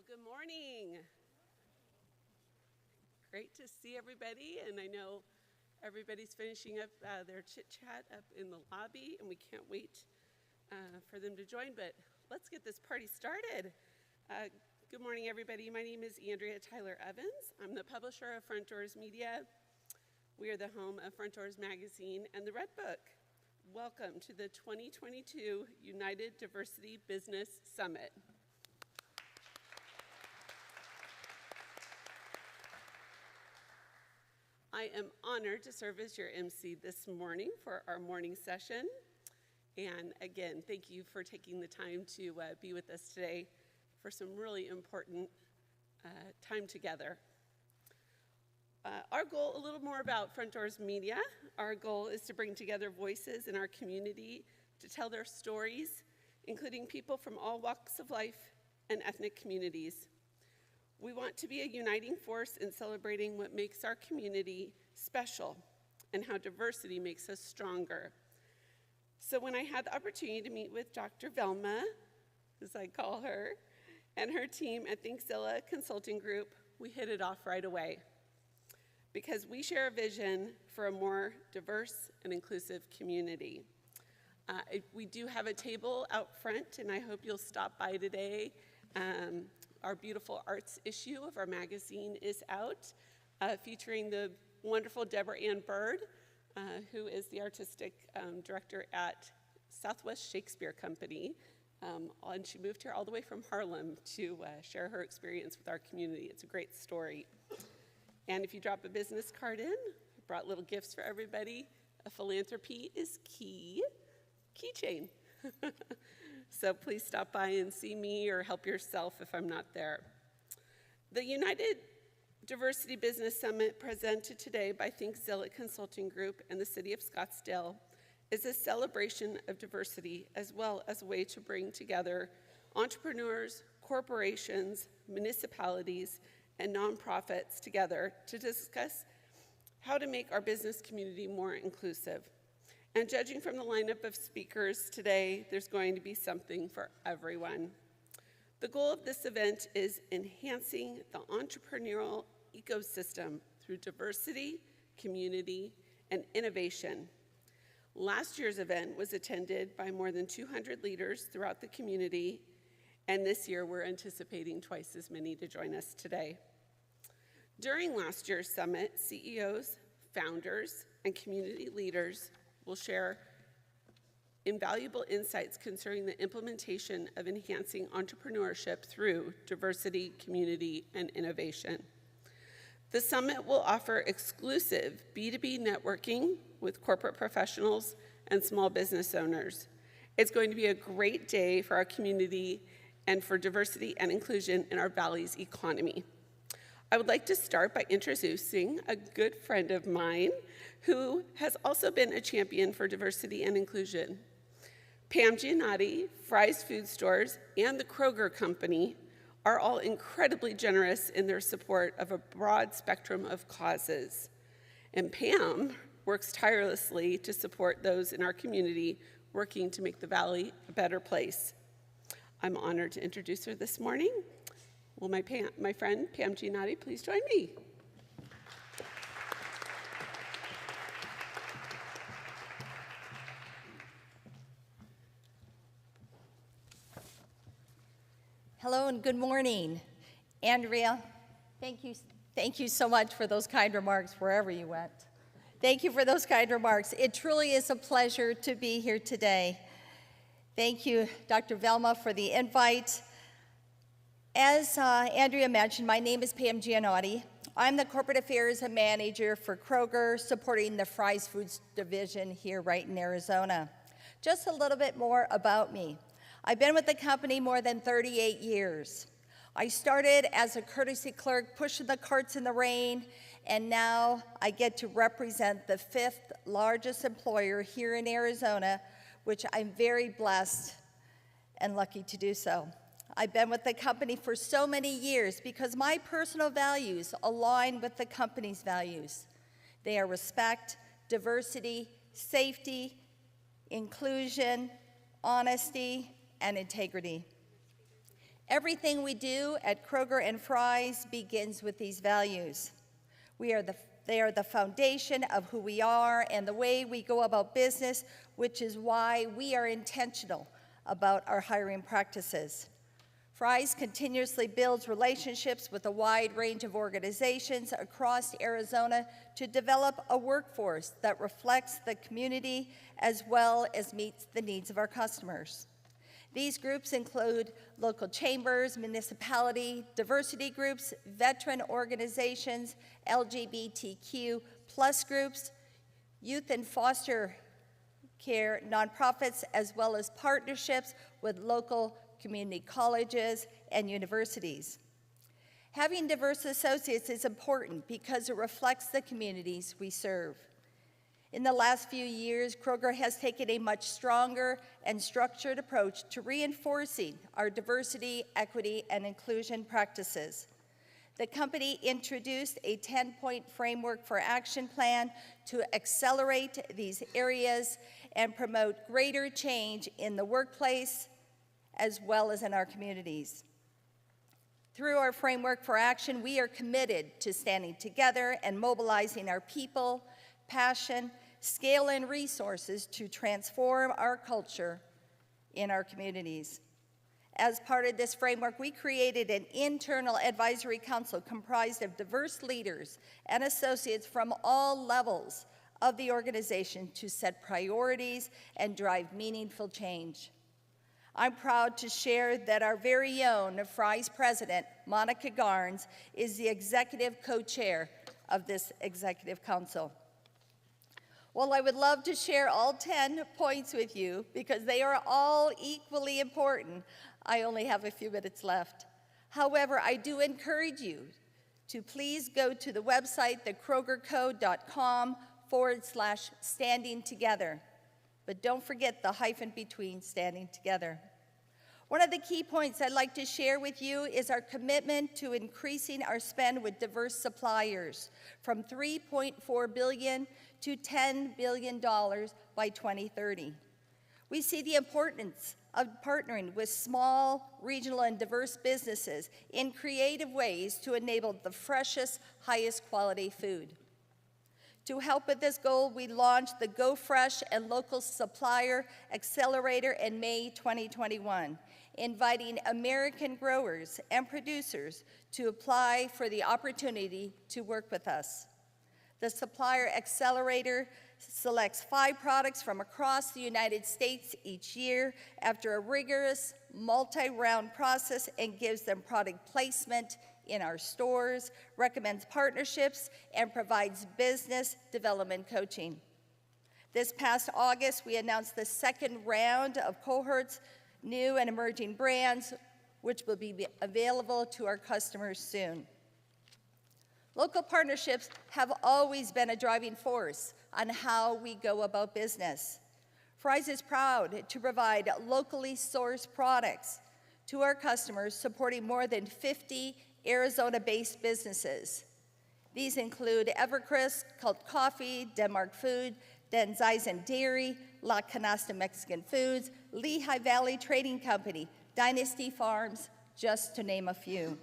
Good morning. Great to see everybody, and I know everybody's finishing up their chit-chat up in the lobby, and we can't wait for them to join, but let's get this party started. Good morning, everybody. My name is Andrea Tyler Evans. I'm the publisher of Front Doors Media. We are the home of Front Doors Magazine and the Red Book. Welcome to the 2022 United Diversity Business Summit. I am honored to serve as your MC this morning for our morning session. And again, thank you for taking the time to be with us today for some really important time together. Our goal, a little more about Front Doors Media. Our goal is to bring together voices in our community to tell their stories, including people from all walks of life and ethnic communities. We want to be a uniting force in celebrating what makes our community special and how diversity makes us stronger. So when I had the opportunity to meet with Dr. Velma, as I call her, and her team at ThinkZilla Consulting Group, we hit it off right away because we share a vision for a more diverse and inclusive community. We do have a table out front, and I hope you'll stop by today. Our beautiful arts issue of our magazine is out, featuring the wonderful Deborah Ann Bird, who is the artistic director at Southwest Shakespeare Company. And she moved here all the way from Harlem to share her experience with our community. It's a great story. And if you drop a business card in, I brought little gifts for everybody. A philanthropy is key. Keychain. So please stop by and see me or help yourself if I'm not there. The United Diversity Business Summit presented today by ThinkZilla Consulting Group and the City of Scottsdale is a celebration of diversity as well as a way to bring together entrepreneurs, corporations, municipalities, and nonprofits together to discuss how to make our business community more inclusive. And judging from the lineup of speakers today, there's going to be something for everyone. The goal of this event is enhancing the entrepreneurial ecosystem through diversity, community, and innovation. Last year's event was attended by more than 200 leaders throughout the community, and this year we're anticipating twice as many to join us today. During last year's summit, CEOs, founders, and community leaders will share invaluable insights concerning the implementation of enhancing entrepreneurship through diversity, community, and innovation. The summit will offer exclusive B2B networking with corporate professionals and small business owners. It's going to be a great day for our community and for diversity and inclusion in our Valley's economy. I would like to start by introducing a good friend of mine who has also been a champion for diversity and inclusion. Pam Gianotti, Fry's Food Stores, and the Kroger Company are all incredibly generous in their support of a broad spectrum of causes. And Pam works tirelessly to support those in our community working to make the Valley a better place. I'm honored to introduce her this morning. Will my friend Pam Gianotti please join me? Hello and good morning. Andrea, thank you so much for those kind remarks wherever you went. Thank you for those kind remarks. It truly is a pleasure to be here today. Thank you, Dr. Velma, for the invite. As Andrea mentioned, my name is Pam Gianotti. I'm the Corporate Affairs and Manager for Kroger, supporting the Fry's Foods division here right in Arizona. Just a little bit more about me. I've been with the company more than 38 years. I started as a courtesy clerk, pushing the carts in the rain, and now I get to represent the 5th largest employer here in Arizona, which I'm very blessed and lucky to do so. I've been with the company for so many years because my personal values align with the company's values. They are respect, diversity, safety, inclusion, honesty, and integrity. Everything we do at Kroger and Fry's begins with these values. They are the foundation of who we are and the way we go about business, which is why we are intentional about our hiring practices. Fry's continuously builds relationships with a wide range of organizations across Arizona to develop a workforce that reflects the community as well as meets the needs of our customers. These groups include local chambers, municipality, diversity groups, veteran organizations, LGBTQ plus groups, youth and foster care nonprofits, as well as partnerships with local community colleges and universities. Having diverse associates is important because it reflects the communities we serve. In the last few years, Kroger has taken a much stronger and structured approach to reinforcing our diversity, equity, and inclusion practices. The company introduced a 10-point framework for action plan to accelerate these areas and promote greater change in the workplace as well as in our communities. Through our framework for action, we are committed to standing together and mobilizing our people, passion, scale, and resources to transform our culture in our communities. As part of this framework, we created an internal advisory council comprised of diverse leaders and associates from all levels of the organization to set priorities and drive meaningful change. I'm proud to share that our very own Fry's president, Monica Garnes, is the executive co-chair of this executive council. While I would love to share all 10 points with you because they are all equally important, I only have a few minutes left. However, I do encourage you to please go to the website, thekrogerco.com/standing together. But don't forget the hyphen between standing together. One of the key points I'd like to share with you is our commitment to increasing our spend with diverse suppliers from $3.4 billion to $10 billion by 2030. We see the importance of partnering with small, regional, and diverse businesses in creative ways to enable the freshest, highest quality food. To help with this goal, we launched the Go Fresh and Local Supplier Accelerator in May 2021, inviting American growers and producers to apply for the opportunity to work with us. The Supplier Accelerator selects 5 products from across the United States each year after a rigorous multi-round process and gives them product placement in our stores, recommends partnerships, and provides business development coaching. This past August, we announced the second round of cohorts, new and emerging brands, which will be available to our customers soon. Local partnerships have always been a driving force on how we go about business. Fry's is proud to provide locally sourced products to our customers, supporting more than 50 Arizona-based businesses. These include Evercrisp, Cult Coffee, Denmark Food, Denzizen Dairy, La Canasta Mexican Foods, Lehigh Valley Trading Company, Dynasty Farms, just to name a few.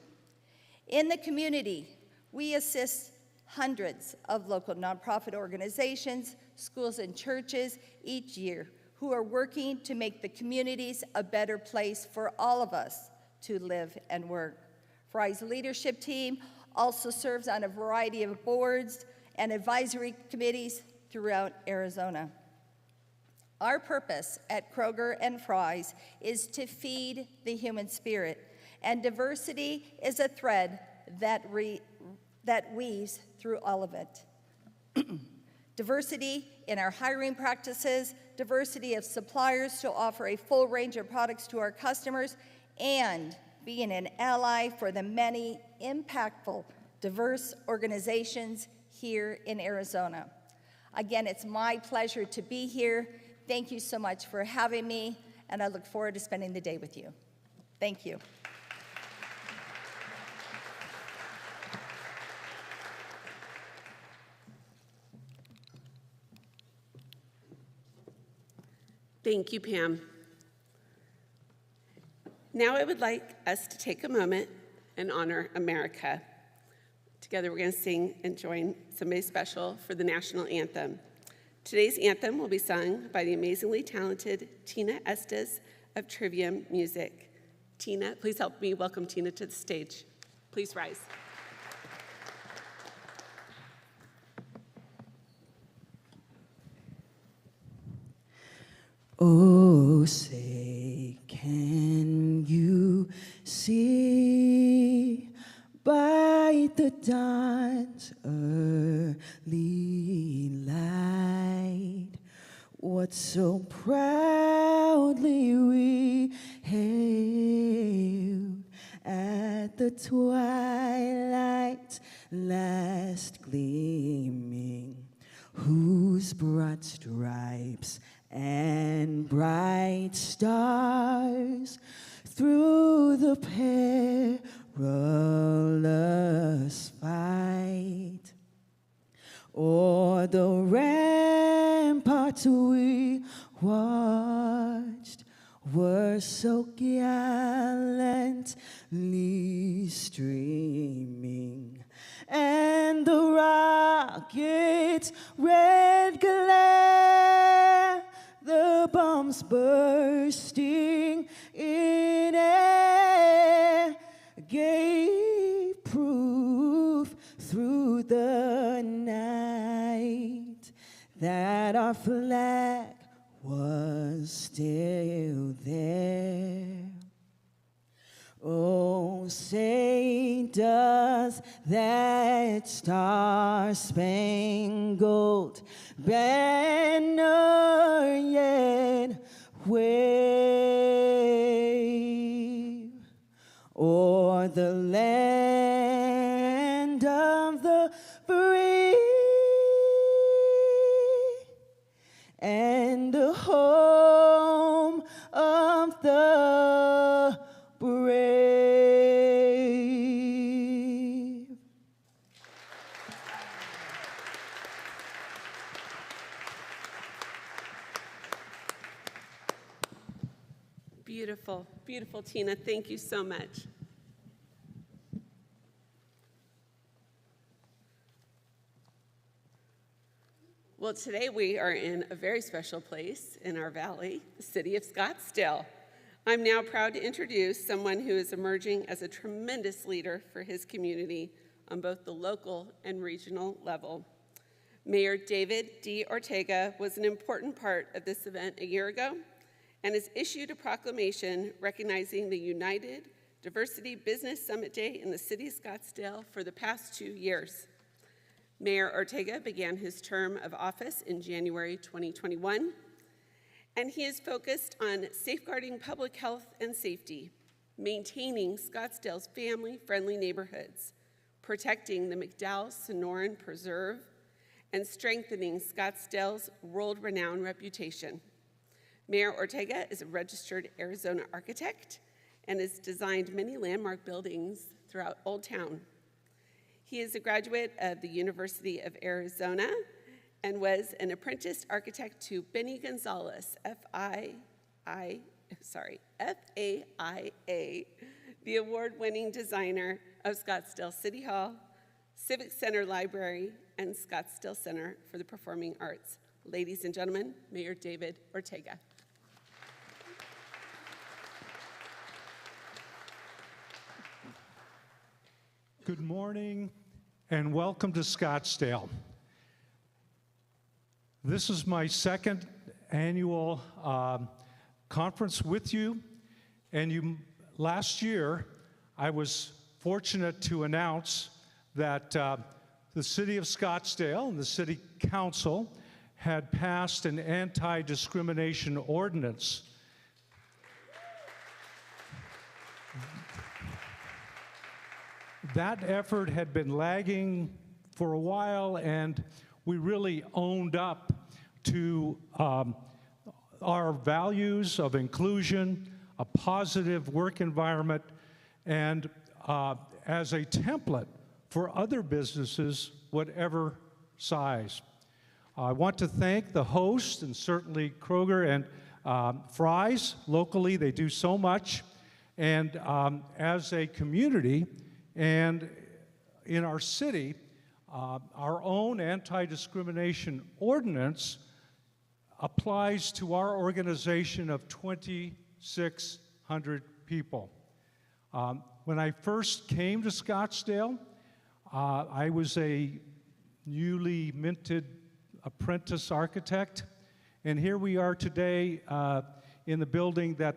In the community, we assist hundreds of local nonprofit organizations, schools, and churches each year who are working to make the communities a better place for all of us to live and work. Fry's leadership team also serves on a variety of boards and advisory committees throughout Arizona. Our purpose at Kroger and Fry's is to feed the human spirit, and diversity is a thread that weaves through all of it. Diversity in our hiring practices, diversity of suppliers to offer a full range of products to our customers, and being an ally for the many impactful, diverse organizations here in Arizona. Again, it's my pleasure to be here. Thank you so much for having me, and I look forward to spending the day with you. Thank you. Thank you, Pam. Now I would like us to take a moment and honor America. Together we're going to sing and join somebody special for the national anthem. Today's anthem will be sung by the amazingly talented Tina Estes of Trivium Music. Tina, please help me welcome Tina to the stage. Please rise. Oh, say, can you see by the dawn's early light what so proudly we hailed at the twilight's last gleaming, whose broad stripes and bright stars through the perilous fight o'er the ramparts we watched were so gallantly streaming, and the rocket's red glare, the bombs bursting in air, gave proof through the night that our flag was still there. Oh, say, does that star-spangled banner yet wave o'er the land of the free and the home of the brave? Beautiful, beautiful, Tina. Thank you so much. Well, today we are in a very special place in our valley, the city of Scottsdale. I'm now proud to introduce someone who is emerging as a tremendous leader for his community on both the local and regional level. Mayor David D. Ortega was an important part of this event a year ago and has issued a proclamation recognizing the United Diversity Business Summit Day in the city of Scottsdale for the past 2 years. Mayor Ortega began his term of office in January 2021, and he is focused on safeguarding public health and safety, maintaining Scottsdale's family-friendly neighborhoods, protecting the McDowell-Sonoran Preserve, and strengthening Scottsdale's world-renowned reputation. Mayor Ortega is a registered Arizona architect and has designed many landmark buildings throughout Old Town. He is a graduate of the University of Arizona and was an apprentice architect to Benny Gonzalez, FAIA, the award-winning designer of Scottsdale City Hall, Civic Center Library, and Scottsdale Center for the Performing Arts. Ladies and gentlemen, Mayor David Ortega. Good morning and welcome to Scottsdale. This is my second annual conference with you, and last year I was fortunate to announce that the City of Scottsdale and the City Council had passed an anti-discrimination ordinance. That effort had been lagging for a while, and we really owned up to our values of inclusion, a positive work environment, and as a template for other businesses, whatever size. I want to thank the host, and certainly Kroger and Fry's locally. They do so much. And as a community and in our city, our own anti-discrimination ordinance applies to our organization of 2,600 people. When I first came to Scottsdale, I was a newly minted apprentice architect, and here we are today in the building that,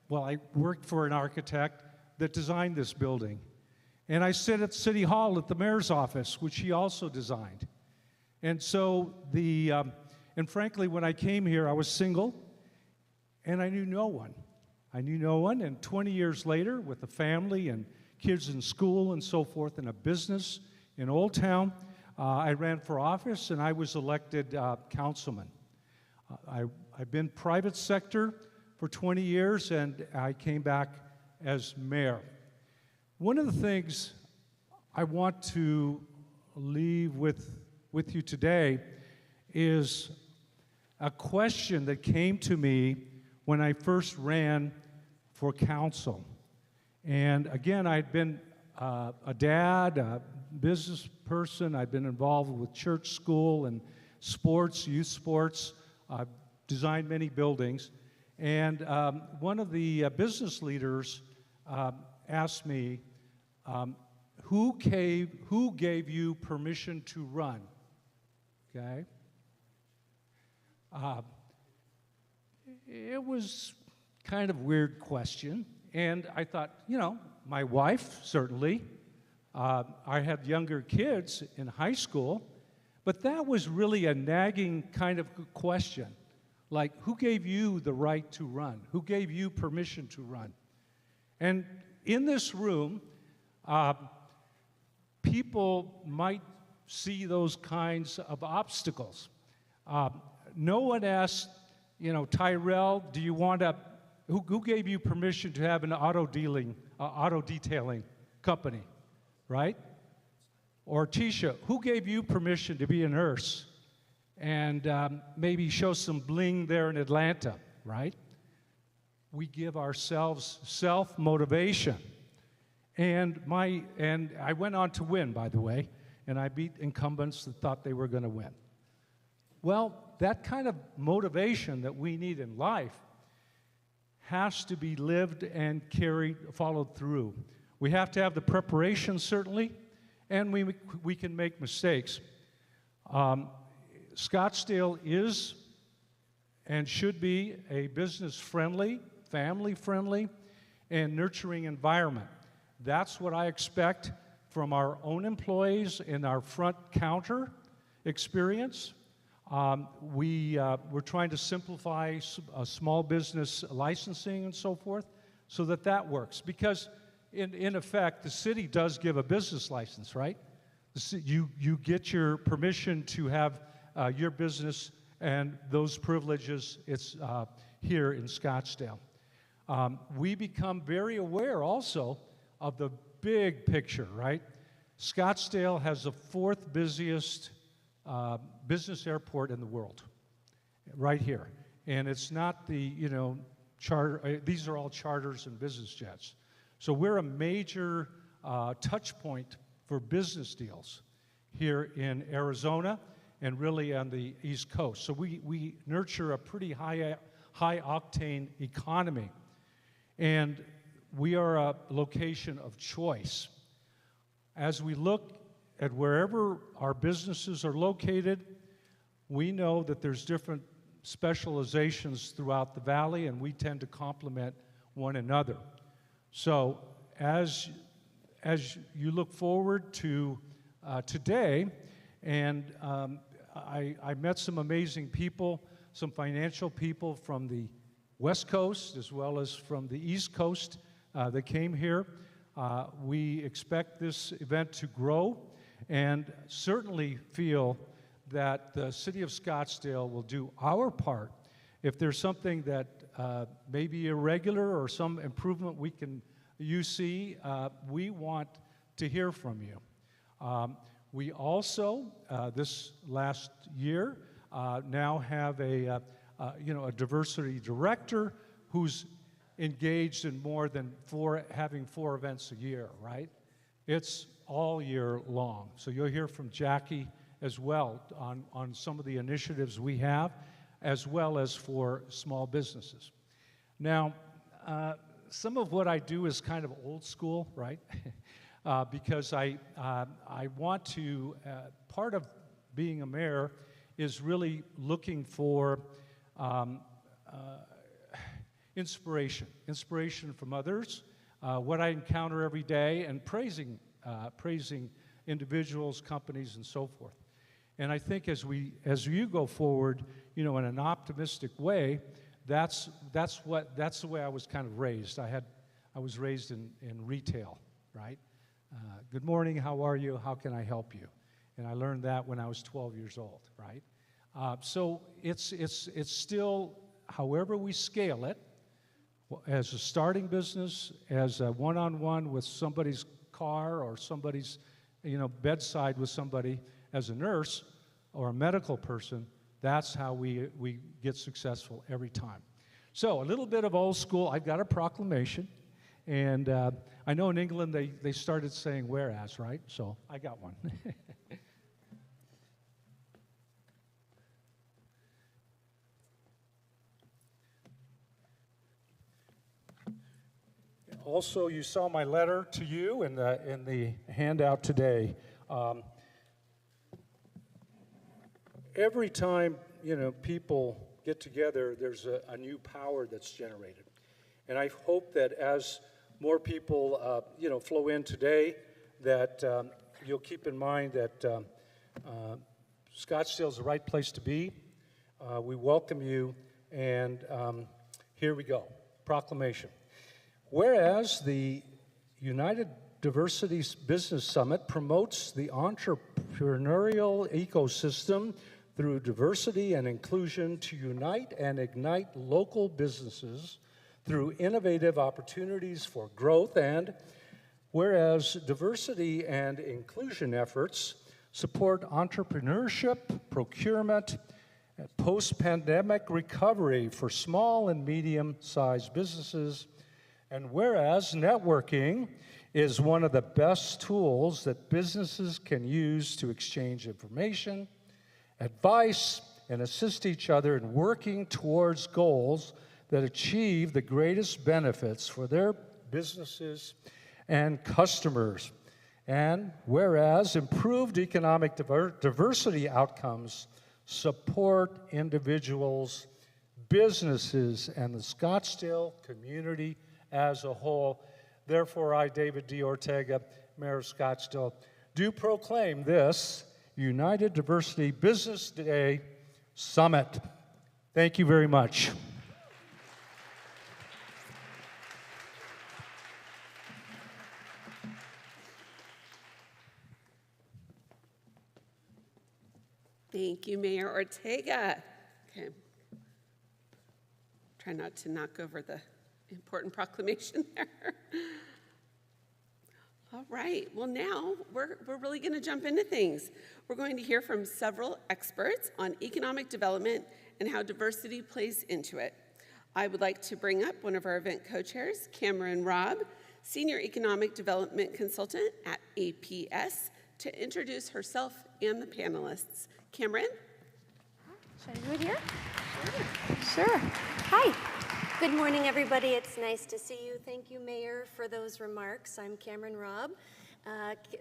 well, I worked for an architect that designed this building. And I sit at City Hall at the mayor's office, which he also designed. And so and frankly, when I came here, I was single, and I knew no one. I knew no one, and 20 years later, with a family and kids in school and so forth, and a business in Old Town, I ran for office, and I was elected councilman. I've been private sector for 20 years, and I came back as mayor. One of the things I want to leave with you today is a question that came to me when I first ran for council. And again, I'd been a dad, a business person. I'd been involved with church, school, and sports, youth sports. I've designed many buildings. And one of the business leaders asked me, who gave you permission to run? Okay? It was kind of a weird question, and I thought, my wife, certainly. I had younger kids in high school, but that was really a nagging kind of question. Like, who gave you the right to run? Who gave you permission to run? And in this room, people might see those kinds of obstacles. No one asked, Tyrell, do you want to, who gave you permission to have an auto detailing company, right? Or Tisha, who gave you permission to be a nurse and maybe show some bling there in Atlanta, right? We give ourselves self-motivation. And I went on to win, by the way, and I beat incumbents that thought they were going to win. Well, that kind of motivation that we need in life has to be lived and followed through. We have to have the preparation, certainly, and we can make mistakes. Scottsdale is and should be a business-friendly, family-friendly, and nurturing environment. That's what I expect from our own employees in our front counter experience. We're trying to simplify small business licensing and so forth so that works. Because in effect, the city does give a business license, right? You get your permission to have your business and those privileges. It's here in Scottsdale. We become very aware also of the big picture, right? Scottsdale has the fourth busiest business airport in the world, right here. And it's not the, charter, these are all charters and business jets. So we're a major touch point for business deals here in Arizona and really on the East Coast. So we nurture a pretty high octane economy. And we are a location of choice. As we look at wherever our businesses are located, we know that there's different specializations throughout the valley, and we tend to complement one another. So as you look forward to today, and I met some amazing people, some financial people from the West Coast as well as from the East Coast that came here. We expect this event to grow and certainly feel that the city of Scottsdale will do our part. If there's something that may be irregular or some improvement you see, we want to hear from you. We also, this last year, now have a diversity director who's engaged in more than having 4 events a year, right? It's all year long. So you'll hear from Jackie as well on some of the initiatives we have, as well as for small businesses. Now, some of what I do is kind of old school, right? Because I want to, part of being a mayor is really looking for inspiration from others, what I encounter every day, and praising individuals, companies, and so forth. And I think as you go forward, in an optimistic way, that's the way I was kind of raised. I was raised in retail, right? Good morning, how are you? How can I help you? And I learned that when I was 12 years old, right? So it's still, however we scale it, as a starting business, as a one-on-one with somebody's car or somebody's, bedside with somebody, as a nurse or a medical person, that's how we get successful every time. So a little bit of old school. I've got a proclamation, and I know in England they started saying whereas, right? So I got one. Also, you saw my letter to you in the handout today. Every time, people get together, there's a new power that's generated. And I hope that as more people, flow in today, that you'll keep in mind that Scottsdale is the right place to be. We welcome you, and here we go. Proclamation. Whereas the United Diversity Business Summit promotes the entrepreneurial ecosystem through diversity and inclusion to unite and ignite local businesses through innovative opportunities for growth, and whereas diversity and inclusion efforts support entrepreneurship, procurement, and post-pandemic recovery for small and medium-sized businesses, and whereas networking is one of the best tools that businesses can use to exchange information, advice, and assist each other in working towards goals that achieve the greatest benefits for their businesses and customers. And whereas improved economic diversity outcomes support individuals, businesses, and the Scottsdale community as a whole. Therefore, I, David D. Ortega, Mayor of Scottsdale, do proclaim this United Diversity Business Day Summit. Thank you very much. Thank you, Mayor Ortega. Okay. Try not to knock over the important proclamation there. All right, well now we're really going to jump into things. We're going to hear from several experts on economic development and how diversity plays into it. I would like to bring up one of our event co-chairs, Cameron Robb, Senior Economic Development Consultant at APS, to introduce herself and the panelists. Cameron? Should I do it here? Sure. Hi. Good morning, everybody. It's nice to see you. Thank you, Mayor, for those remarks. I'm Cameron Robb,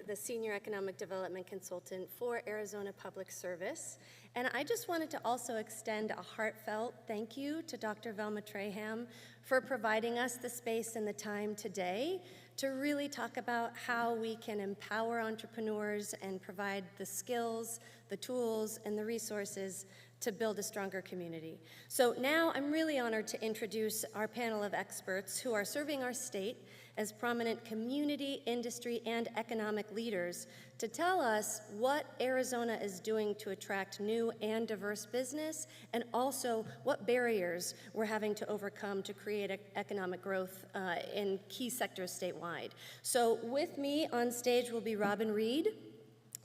the Senior Economic Development Consultant for Arizona Public Service. And I just wanted to also extend a heartfelt thank you to Dr. Velma Traham for providing us the space and the time today to really talk about how we can empower entrepreneurs and provide the skills, the tools, and the resources to build a stronger community. So now I'm really honored to introduce our panel of experts who are serving our state as prominent community, industry, and economic leaders to tell us what Arizona is doing to attract new and diverse business, and also what barriers we're having to overcome to create economic growth in key sectors statewide. So with me on stage will be Robin Reed.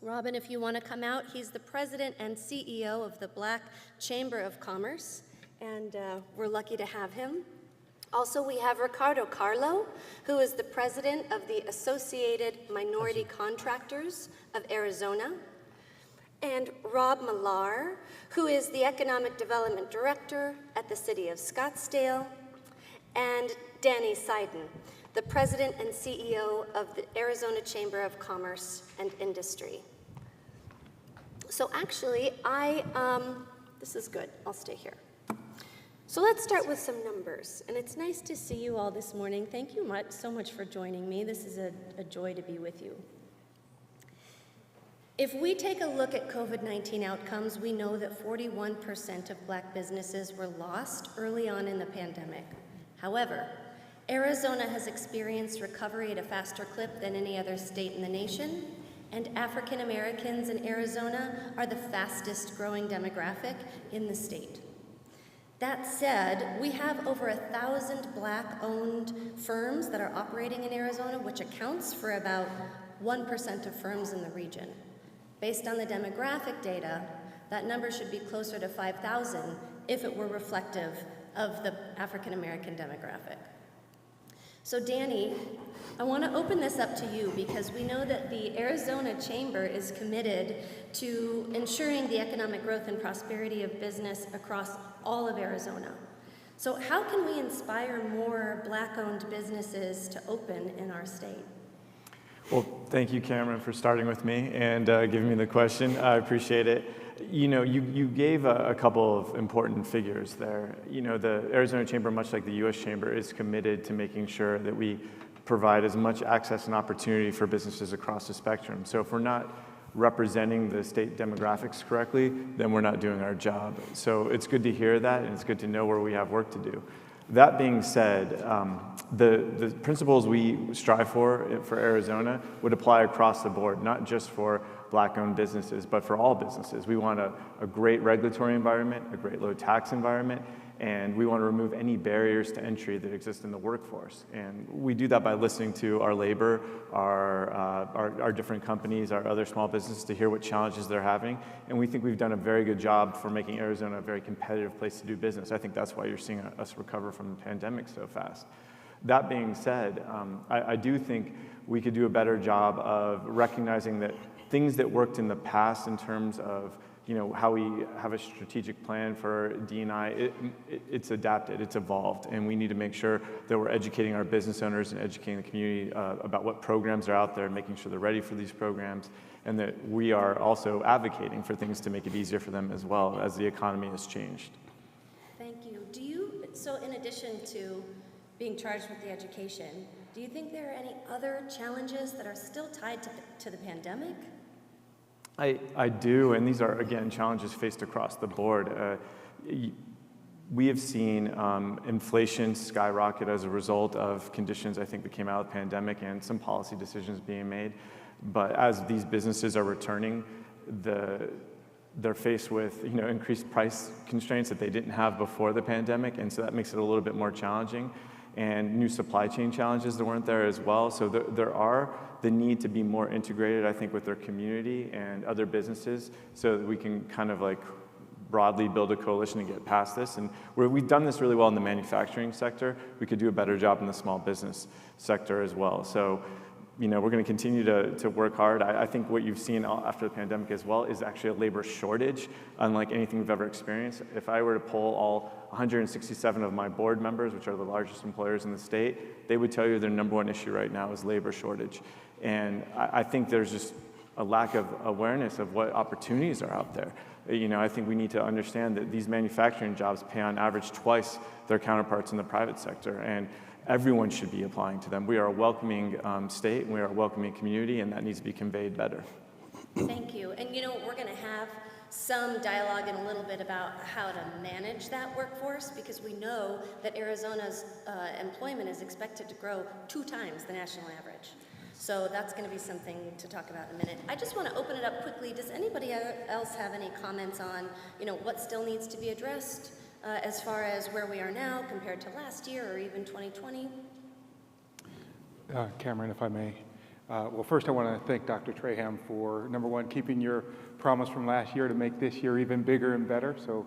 Robin, if you want to come out, he's the president and CEO of the Black Chamber of Commerce, and we're lucky to have him. Also, we have Ricardo Carlo, who is the president of the Associated Minority Contractors of Arizona, and Rob Millar, who is the Economic Development Director at the City of Scottsdale, and Danny Seiden, the president and CEO of the Arizona Chamber of Commerce and Industry. So actually, this is good, I'll stay here. So let's start with some numbers, and it's nice to see you all this morning. Thank you so much for joining me. This is a joy to be with you. If we take a look at COVID-19 outcomes, we know that 41% of Black businesses were lost early on in the pandemic. However, Arizona has experienced recovery at a faster clip than any other state in the nation, and African Americans in Arizona are the fastest growing demographic in the state. That said, we have over 1,000 Black-owned firms that are operating in Arizona, which accounts for about 1% of firms in the region. Based on the demographic data, that number should be closer to 5,000 if it were reflective of the African American demographic. So Danny, I want to open this up to you because we know that the Arizona Chamber is committed to ensuring the economic growth and prosperity of business across all of Arizona. So how can we inspire more Black-owned businesses to open in our state? Well, thank you, Cameron, for starting with me and giving me the question. I appreciate it. You know, you gave a couple of important figures there. You know, the Arizona Chamber, much like the U.S. Chamber, is committed to making sure that we provide as much access and opportunity for businesses across the spectrum. So if we're not representing the state demographics correctly, then we're not doing our job. So it's good to hear that, and it's good to know where we have work to do. That being said, the principles we strive for Arizona would apply across the board, not just for Black-owned businesses, but for all businesses. We want a great regulatory environment, a great low tax environment, and we want to remove any barriers to entry that exist in the workforce. And we do that by listening to our labor, our different companies, our other small businesses to hear what challenges they're having. And we think we've done a very good job for making Arizona a very competitive place to do business. I think that's why you're seeing us recover from the pandemic so fast. That being said, I do think we could do a better job of recognizing that things that worked in the past in terms of how we have a strategic plan for D&I, it's adapted, it's evolved, and we need to make sure that we're educating our business owners and educating the community about what programs are out there, making sure they're ready for these programs, and that we are also advocating for things to make it easier for them as well as the economy has changed. Thank you. So in addition to being charged with the education, do you think there are any other challenges that are still tied to the pandemic? I do, and these are, again, challenges faced across the board. We have seen inflation skyrocket as a result of conditions, I think, that came out of the pandemic and some policy decisions being made. But as these businesses are returning, they're faced with increased price constraints that they didn't have before the pandemic, and so that makes it a little bit more challenging. And new supply chain challenges that weren't there as well. So there are the need to be more integrated, I think, with their community and other businesses so that we can kind of like broadly build a coalition and get past this. And we've done this really well in the manufacturing sector. We could do a better job in the small business sector as well. So we're going to continue to work hard. I think what you've seen after the pandemic as well is actually a labor shortage, unlike anything we've ever experienced. If I were to poll all 167 of my board members, which are the largest employers in the state, they would tell you their number one issue right now is labor shortage. And I think there's just a lack of awareness of what opportunities are out there. I think we need to understand that these manufacturing jobs pay on average twice their counterparts in the private sector, and everyone should be applying to them. We are a welcoming state, and we are a welcoming community, and that needs to be conveyed better. Thank you. And we're going to have some dialogue in a little bit about how to manage that workforce, because we know that Arizona's employment is expected to grow 2 times the national average. So that's going to be something to talk about in a minute. I just want to open it up quickly. Does anybody else have any comments on, what still needs to be addressed as far as where we are now compared to last year or even 2020? Cameron, if I may. Well, first I want to thank Dr. Traham for, number one, keeping your promise from last year to make this year even bigger and better. So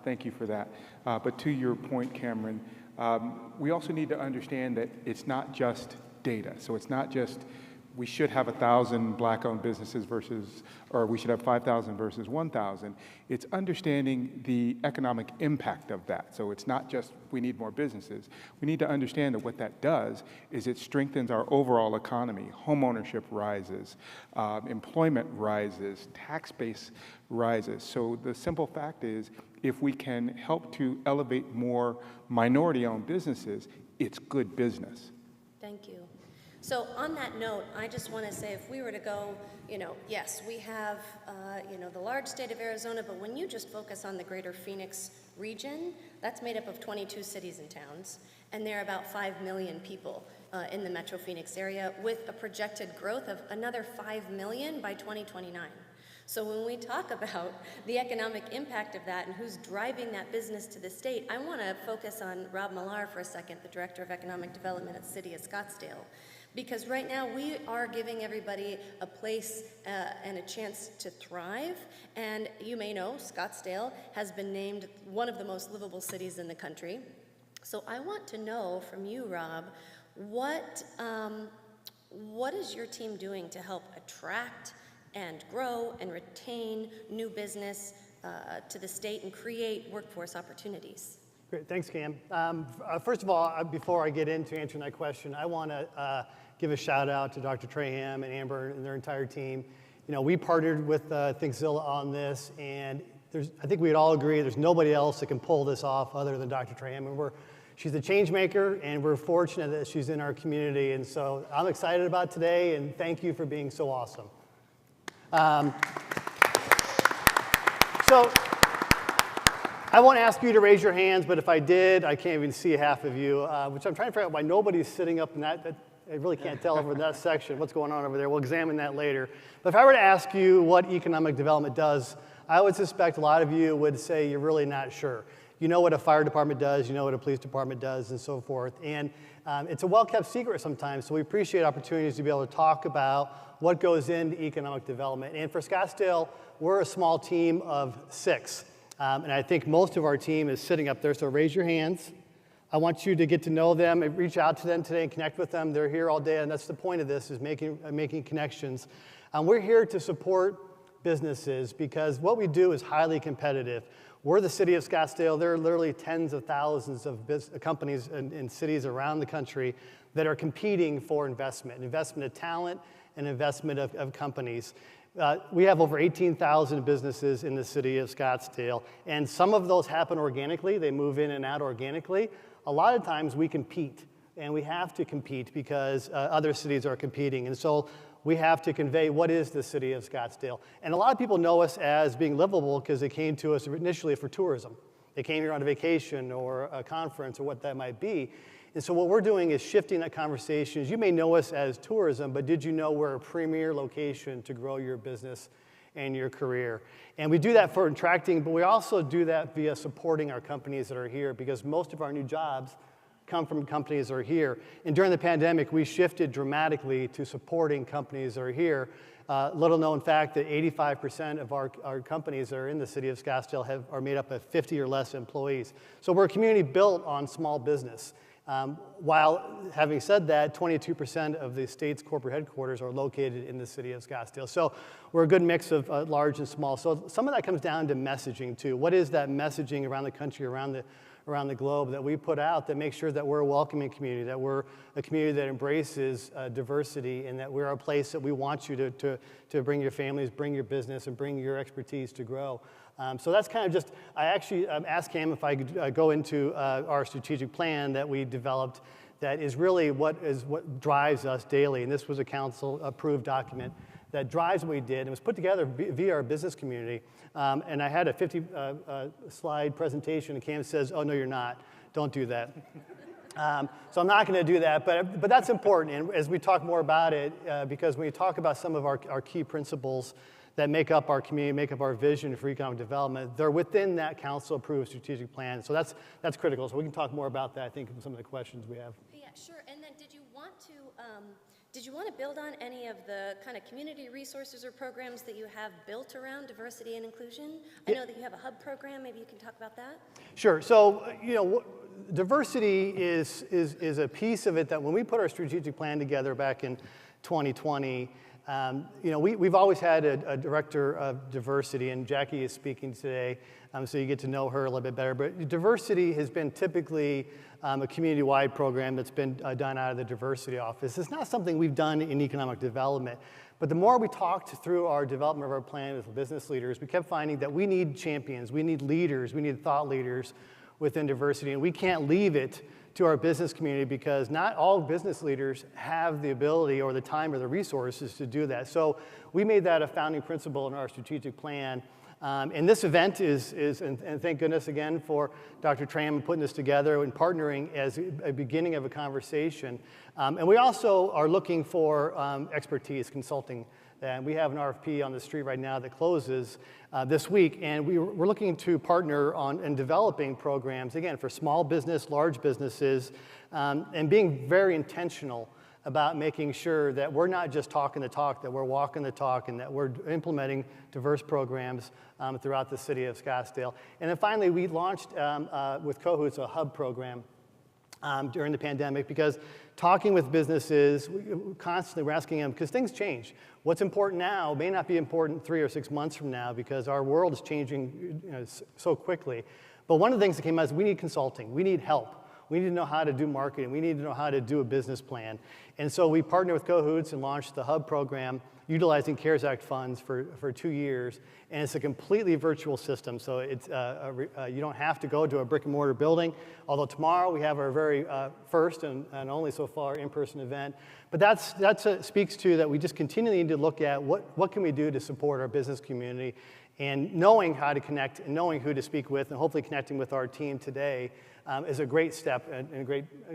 thank you for that. But to your point, Cameron, We also need to understand that it's not just data. So it's not just we should have 1,000 black-owned businesses versus, or we should have 5,000 versus 1,000. It's understanding the economic impact of that. So it's not just we need more businesses. We need to understand that what that does is it strengthens our overall economy. Home ownership rises, employment rises, tax base rises. So the simple fact is, if we can help to elevate more minority-owned businesses, it's good business. Thank you. So on that note, I just want to say, if we were to go, yes, we have, the large state of Arizona, but when you just focus on the greater Phoenix region, that's made up of 22 cities and towns, and there are about 5 million people in the Metro Phoenix area, with a projected growth of another 5 million by 2029. So when we talk about the economic impact of that and who's driving that business to the state, I want to focus on Rob Millar for a second, the Director of Economic Development at the City of Scottsdale. Because right now we are giving everybody a place and a chance to thrive. And you may know Scottsdale has been named one of the most livable cities in the country. So I want to know from you, Rob, what is your team doing to help attract and grow and retain new business to the state and create workforce opportunities? Great, thanks, Cam. First of all, before I get into answering that question, I want to give a shout out to Dr. Traham and Amber and their entire team. We partnered with ThinkZilla on this, and I think we'd all agree there's nobody else that can pull this off other than Dr. Traham. And she's a change maker, and we're fortunate that she's in our community. And so I'm excited about today, and thank you for being so awesome. So I won't ask you to raise your hands, but if I did, I can't even see half of you, which I'm trying to figure out why nobody's sitting up in that. I really can't tell over in that section what's going on over there. We'll examine that later. But if I were to ask you what economic development does, I would suspect a lot of you would say you're really not sure. You know what a fire department does, you know what a police department does, and so forth. And it's a well-kept secret sometimes, so we appreciate opportunities to be able to talk about what goes into economic development. And for Scottsdale, we're a small team of 6. And I think most of our team is sitting up there, so raise your hands. I want you to get to know them and reach out to them today and connect with them. They're here all day, and that's the point of this, is making connections. We're here to support businesses because what we do is highly competitive. We're the city of Scottsdale. There are literally tens of thousands of companies in cities around the country that are competing for investment of talent and investment of companies. We have over 18,000 businesses in the city of Scottsdale, and some of those happen organically. They move in and out organically. A lot of times we compete, and we have to compete because other cities are competing. And so we have to convey what is the city of Scottsdale. And a lot of people know us as being livable because they came to us initially for tourism. They came here on a vacation or a conference or what that might be. And so what we're doing is shifting that conversation. You may know us as tourism, but did you know we're a premier location to grow your business and your career? And we do that for attracting, but we also do that via supporting our companies that are here, because most of our new jobs come from companies that are here. And during the pandemic, we shifted dramatically to supporting companies that are here. Little known fact that 85% of our companies that are in the city of Scottsdale are made up of 50 or less employees. So we're a community built on small business. While having said that, 22% of the state's corporate headquarters are located in the city of Scottsdale. So we're a good mix of large and small. So some of that comes down to messaging too. What is that messaging around the country, around the globe that we put out that makes sure that we're a welcoming community, that we're a community that embraces diversity, and that we're a place that we want you to bring your families, bring your business, and bring your expertise to grow. So that's kind of just, I actually asked Cam if I could go into our strategic plan that we developed that is really what drives us daily. And this was a council-approved document that drives what we did. It was put together via our business community. And I had a 50-slide presentation, and Cam says, oh, no, you're not. Don't do that. So I'm not going to do that, but that's important. And as we talk more about it, because when you talk about some of our key principles that make up our community, make up our vision for economic development, they're within that council-approved strategic plan. So that's critical. So we can talk more about that, I think, in some of the questions we have. Yeah, sure. And then did you want to Did you want to build on any of the kind of community resources or programs that you have built around diversity and inclusion? I know that you have a hub program. Maybe you can talk about that. Sure. So, diversity is a piece of it that when we put our strategic plan together back in 2020, we've always had a director of diversity, and Jackie is speaking today, so you get to know her a little bit better. But diversity has been typically a community-wide program that's been done out of the diversity office. It's not something we've done in economic development. But the more we talked through our development of our plan with business leaders, we kept finding that we need champions, we need leaders, we need thought leaders within diversity, and we can't leave it to our business community because not all business leaders have the ability or the time or the resources to do that. So we made that a founding principle in our strategic plan. And this event is and thank goodness again for Dr. Tram putting this together and partnering as a beginning of a conversation. And we also are looking for expertise, consulting. And we have an RFP on the street right now that closes this week, and we're looking to partner on and developing programs, again, for small business, large businesses, and being very intentional about making sure that we're not just talking the talk, that we're walking the talk, and that we're implementing diverse programs throughout the city of Scottsdale. And then finally, we launched with Cahoots a hub program during the pandemic because talking with businesses, constantly we're asking them, because things change. What's important now may not be important 3 or 6 months from now because our world is changing so quickly. But one of the things that came out is we need consulting, we need help. We need to know how to do marketing. We need to know how to do a business plan. And so we partnered with Cahoots and launched the Hub program utilizing CARES Act funds for 2 years. And it's a completely virtual system. So it's, you don't have to go to a brick and mortar building. Although tomorrow we have our very first and only so far in-person event. But that speaks to that we just continually need to look at what can we do to support our business community. And knowing how to connect and knowing who to speak with and hopefully connecting with our team today is a great step and a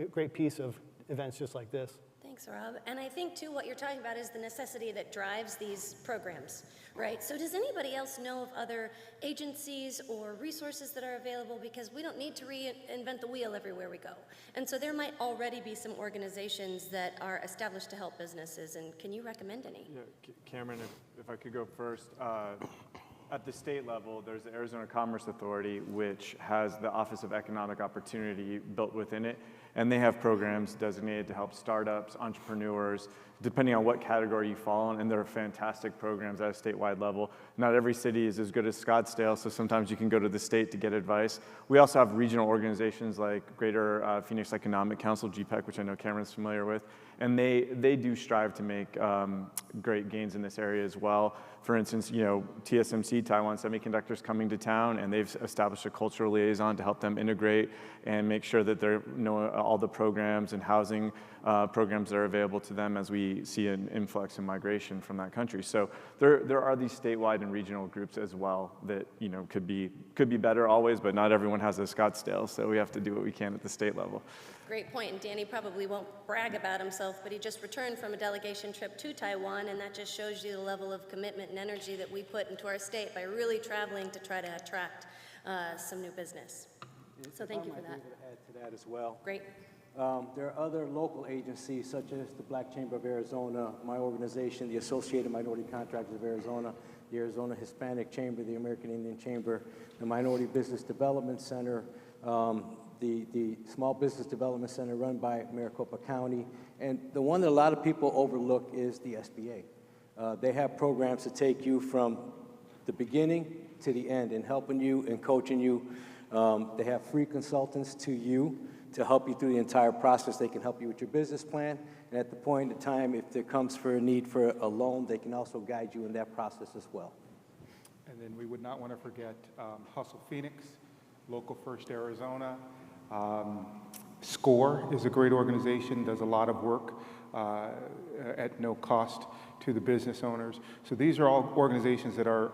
great piece of events just like this. Thanks, Rob. And I think, too, what you're talking about is the necessity that drives these programs, right? So does anybody else know of other agencies or resources that are available? Because we don't need to reinvent the wheel everywhere we go. And so there might already be some organizations that are established to help businesses. And can you recommend any? Yeah, Cameron, if I could go first. At the state level, there's the Arizona Commerce Authority, which has the Office of Economic Opportunity built within it. And they have programs designated to help startups, entrepreneurs, depending on what category you fall in. And they're fantastic programs at a statewide level. Not every city is as good as Scottsdale, so sometimes you can go to the state to get advice. We also have regional organizations like Greater Phoenix Economic Council, GPEC, which I know Cameron's familiar with. And they do strive to make great gains in this area as well. For instance, TSMC, Taiwan Semiconductor's coming to town, and they've established a cultural liaison to help them integrate and make sure that they know all the programs and housing programs that are available to them as we see an influx in migration from that country. So there are these statewide and regional groups as well that could be better always, but not everyone has a Scottsdale, so we have to do what we can at the state level. Great point, and Danny probably won't brag about himself, but he just returned from a delegation trip to Taiwan, and that just shows you the level of commitment and energy that we put into our state by really traveling to try to attract some new business. So thank you for that. I might be able to add to that as well. Great. There are other local agencies such as the Black Chamber of Arizona, my organization, the Associated Minority Contractors of Arizona, the Arizona Hispanic Chamber, the American Indian Chamber, the Minority Business Development Center, the Small Business Development Center run by Maricopa County, and the one that a lot of people overlook is the SBA. They have programs to take you from the beginning to the end and helping you and coaching you. They have free consultants to you to help you through the entire process. They can help you with your business plan, and at the point in time, if there comes for a need for a loan, they can also guide you in that process as well. And then we would not want to forget Hustle Phoenix, Local First Arizona. SCORE is a great organization, does a lot of work at no cost to the business owners. So these are all organizations that are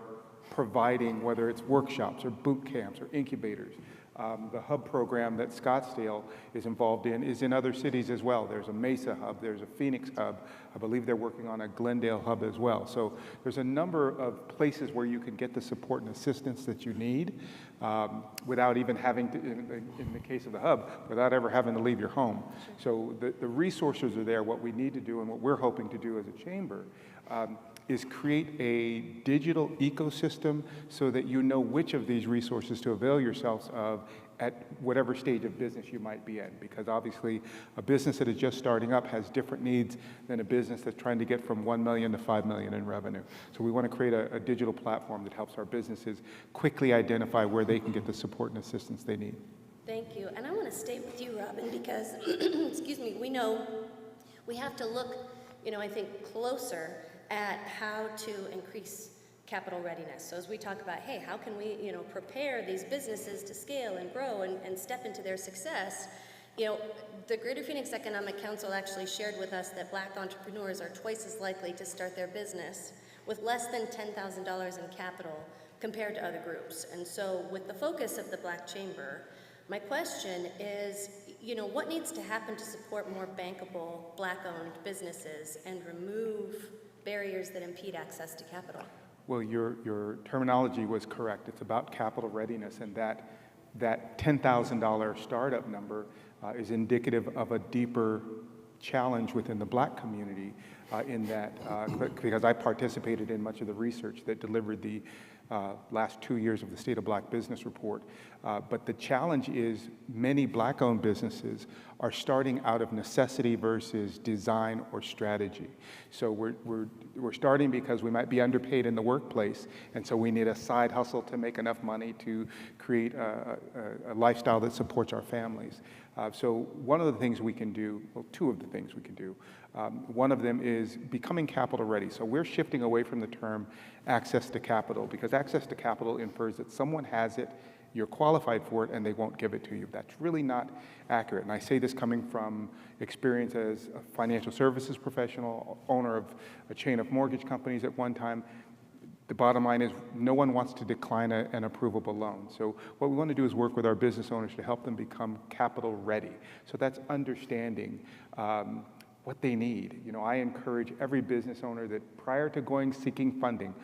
providing, whether it's workshops or boot camps or incubators, The hub program that Scottsdale is involved in is in other cities as well. There's a Mesa hub, there's a Phoenix hub. I believe they're working on a Glendale hub as well. So there's a number of places where you can get the support and assistance that you need without even having to, in the case of the hub, without ever having to leave your home. So the resources are there. What we need to do and what we're hoping to do as a chamber is create a digital ecosystem so that you know which of these resources to avail yourselves of at whatever stage of business you might be in. Because obviously, a business that is just starting up has different needs than a business that's trying to get from 1 million to 5 million in revenue. So we want to create a digital platform that helps our businesses quickly identify where they can get the support and assistance they need. Thank you. And I want to stay with you, Robin, because, excuse me, we know we have to look, I think, closer at how to increase capital readiness. So as we talk about, hey, how can we, prepare these businesses to scale and grow and step into their success, the Greater Phoenix Economic Council actually shared with us that Black entrepreneurs are twice as likely to start their business with less than $10,000 in capital compared to other groups. And so with the focus of the Black Chamber, my question is, what needs to happen to support more bankable Black-owned businesses and remove barriers that impede access to capital? Well, your terminology was correct. It's about capital readiness, and that $10,000 startup number is indicative of a deeper challenge within the Black community in that, because I participated in much of the research that delivered the last 2 years of the State of Black Business Report. But the challenge is many Black-owned businesses are starting out of necessity versus design or strategy. So we're starting because we might be underpaid in the workplace, and so we need a side hustle to make enough money to create a lifestyle that supports our families. So one of the things we can do, well, two of the things we can do, one of them is becoming capital ready. So we're shifting away from the term access to capital, because access to capital infers that someone has it, you're qualified for it, and they won't give it to you. That's really not accurate. And I say this coming from experience as a financial services professional, owner of a chain of mortgage companies at one time. The bottom line is no one wants to decline an approvable loan. So what we want to do is work with our business owners to help them become capital ready. So that's understanding what they need. I encourage every business owner that prior to seeking funding,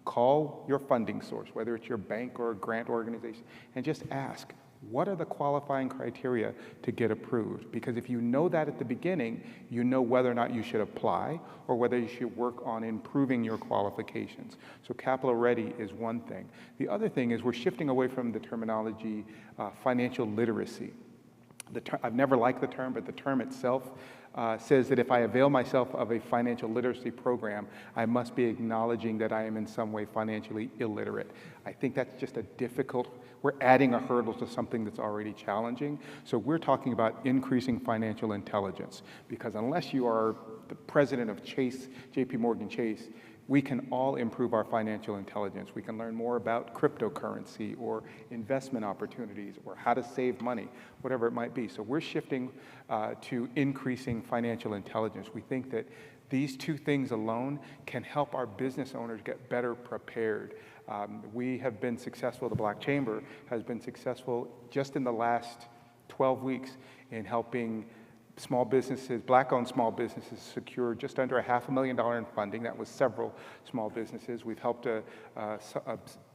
call your funding source, whether it's your bank or a grant organization, and just ask, what are the qualifying criteria to get approved? Because if you know that at the beginning, you know whether or not you should apply or whether you should work on improving your qualifications. So capital ready is one thing. The other thing is we're shifting away from the terminology financial literacy. I've never liked the term, but the term itself says that if I avail myself of a financial literacy program, I must be acknowledging that I am in some way financially illiterate. I think that's just we're adding a hurdle to something that's already challenging. So we're talking about increasing financial intelligence, because unless you are the president of JP Morgan Chase, we can all improve our financial intelligence. We can learn more about cryptocurrency or investment opportunities or how to save money, whatever it might be. So we're shifting to increasing financial intelligence. We think that these two things alone can help our business owners get better prepared. We have been successful, the Black Chamber has been successful just in the last 12 weeks in helping small businesses, Black-owned small businesses, secure just under $500,000 in funding. That was several small businesses. We've helped an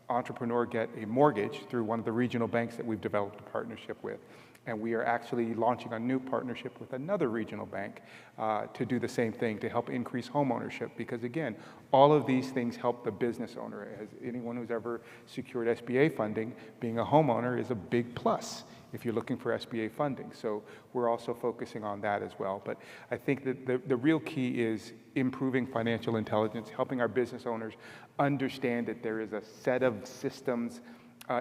entrepreneur get a mortgage through one of the regional banks that we've developed a partnership with. And we are actually launching a new partnership with another regional bank to do the same thing, to help increase home ownership. Because again, all of these things help the business owner. As anyone who's ever secured SBA funding, being a homeowner is a big plus if you're looking for SBA funding. So we're also focusing on that as well. But I think that the real key is improving financial intelligence, helping our business owners understand that there is a set of systems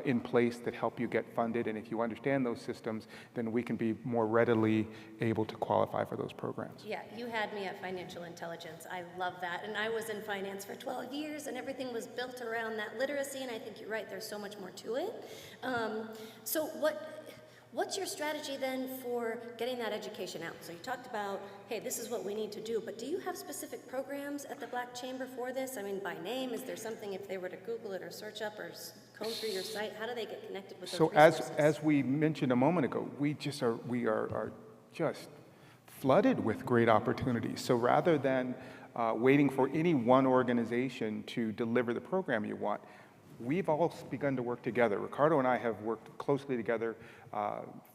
in place that help you get funded. And if you understand those systems, then we can be more readily able to qualify for those programs. Yeah, you had me at financial intelligence. I love that. And I was in finance for 12 years, and everything was built around that literacy. And I think you're right, there's so much more to it. So what's your strategy then for getting that education out? So you talked about, hey, this is what we need to do, but do you have specific programs at the Black Chamber for this? I mean, by name, is there something if they were to Google it or search up or comb through your site? How do they get connected with those So resources? as we mentioned a moment ago, we are just flooded with great opportunities. So rather than waiting for any one organization to deliver the program you want, we've all begun to work together. Ricardo and I have worked closely together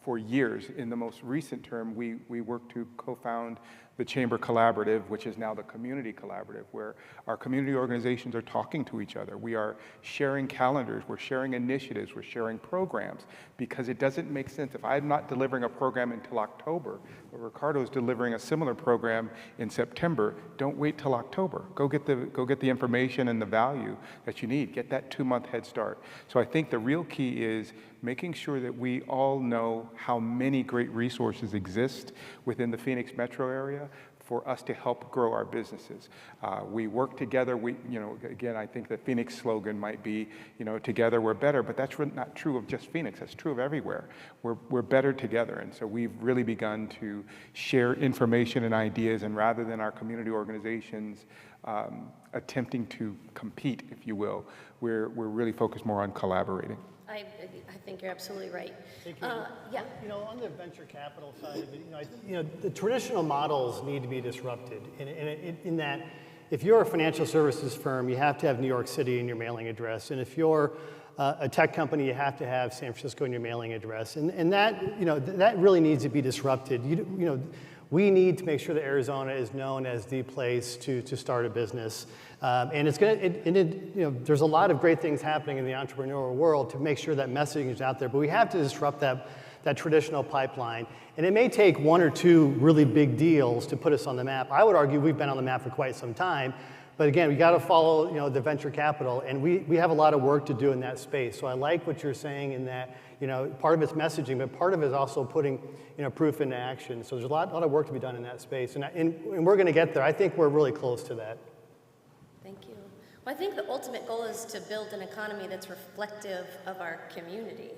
for years. In the most recent term, we worked to co-found the Chamber Collaborative, which is now the Community Collaborative, where our community organizations are talking to each other. We are sharing calendars, we're sharing initiatives, we're sharing programs, because it doesn't make sense. If I'm not delivering a program until October, but Ricardo's delivering a similar program in September, don't wait till October. Go get the information and the value that you need. Get that 2-month head start. So I think the real key is making sure that we all know how many great resources exist within the Phoenix metro area for us to help grow our businesses. We work together. Again, I think the Phoenix slogan might be, together we're better, but that's really not true of just Phoenix. That's true of everywhere. We're better together, and so we've really begun to share information and ideas, and rather than our community organizations attempting to compete, if you will, we're really focused more on collaborating. I think you're absolutely right. Yeah. On the venture capital side of it, the traditional models need to be disrupted. In that, if you're a financial services firm, you have to have New York City in your mailing address, and if you're a tech company, you have to have San Francisco in your mailing address, and that really needs to be disrupted. We need to make sure that Arizona is known as the place to start a business. And there's a lot of great things happening in the entrepreneurial world to make sure that messaging is out there, but we have to disrupt that traditional pipeline. And it may take 1 or 2 really big deals to put us on the map. I would argue we've been on the map for quite some time, but again, we gotta follow the venture capital, and we have a lot of work to do in that space. So I like what you're saying in that, part of it's messaging, but part of it is also putting proof into action. So there's a lot of work to be done in that space, and we're gonna get there. I think we're really close to that. Thank you. Well, I think the ultimate goal is to build an economy that's reflective of our community.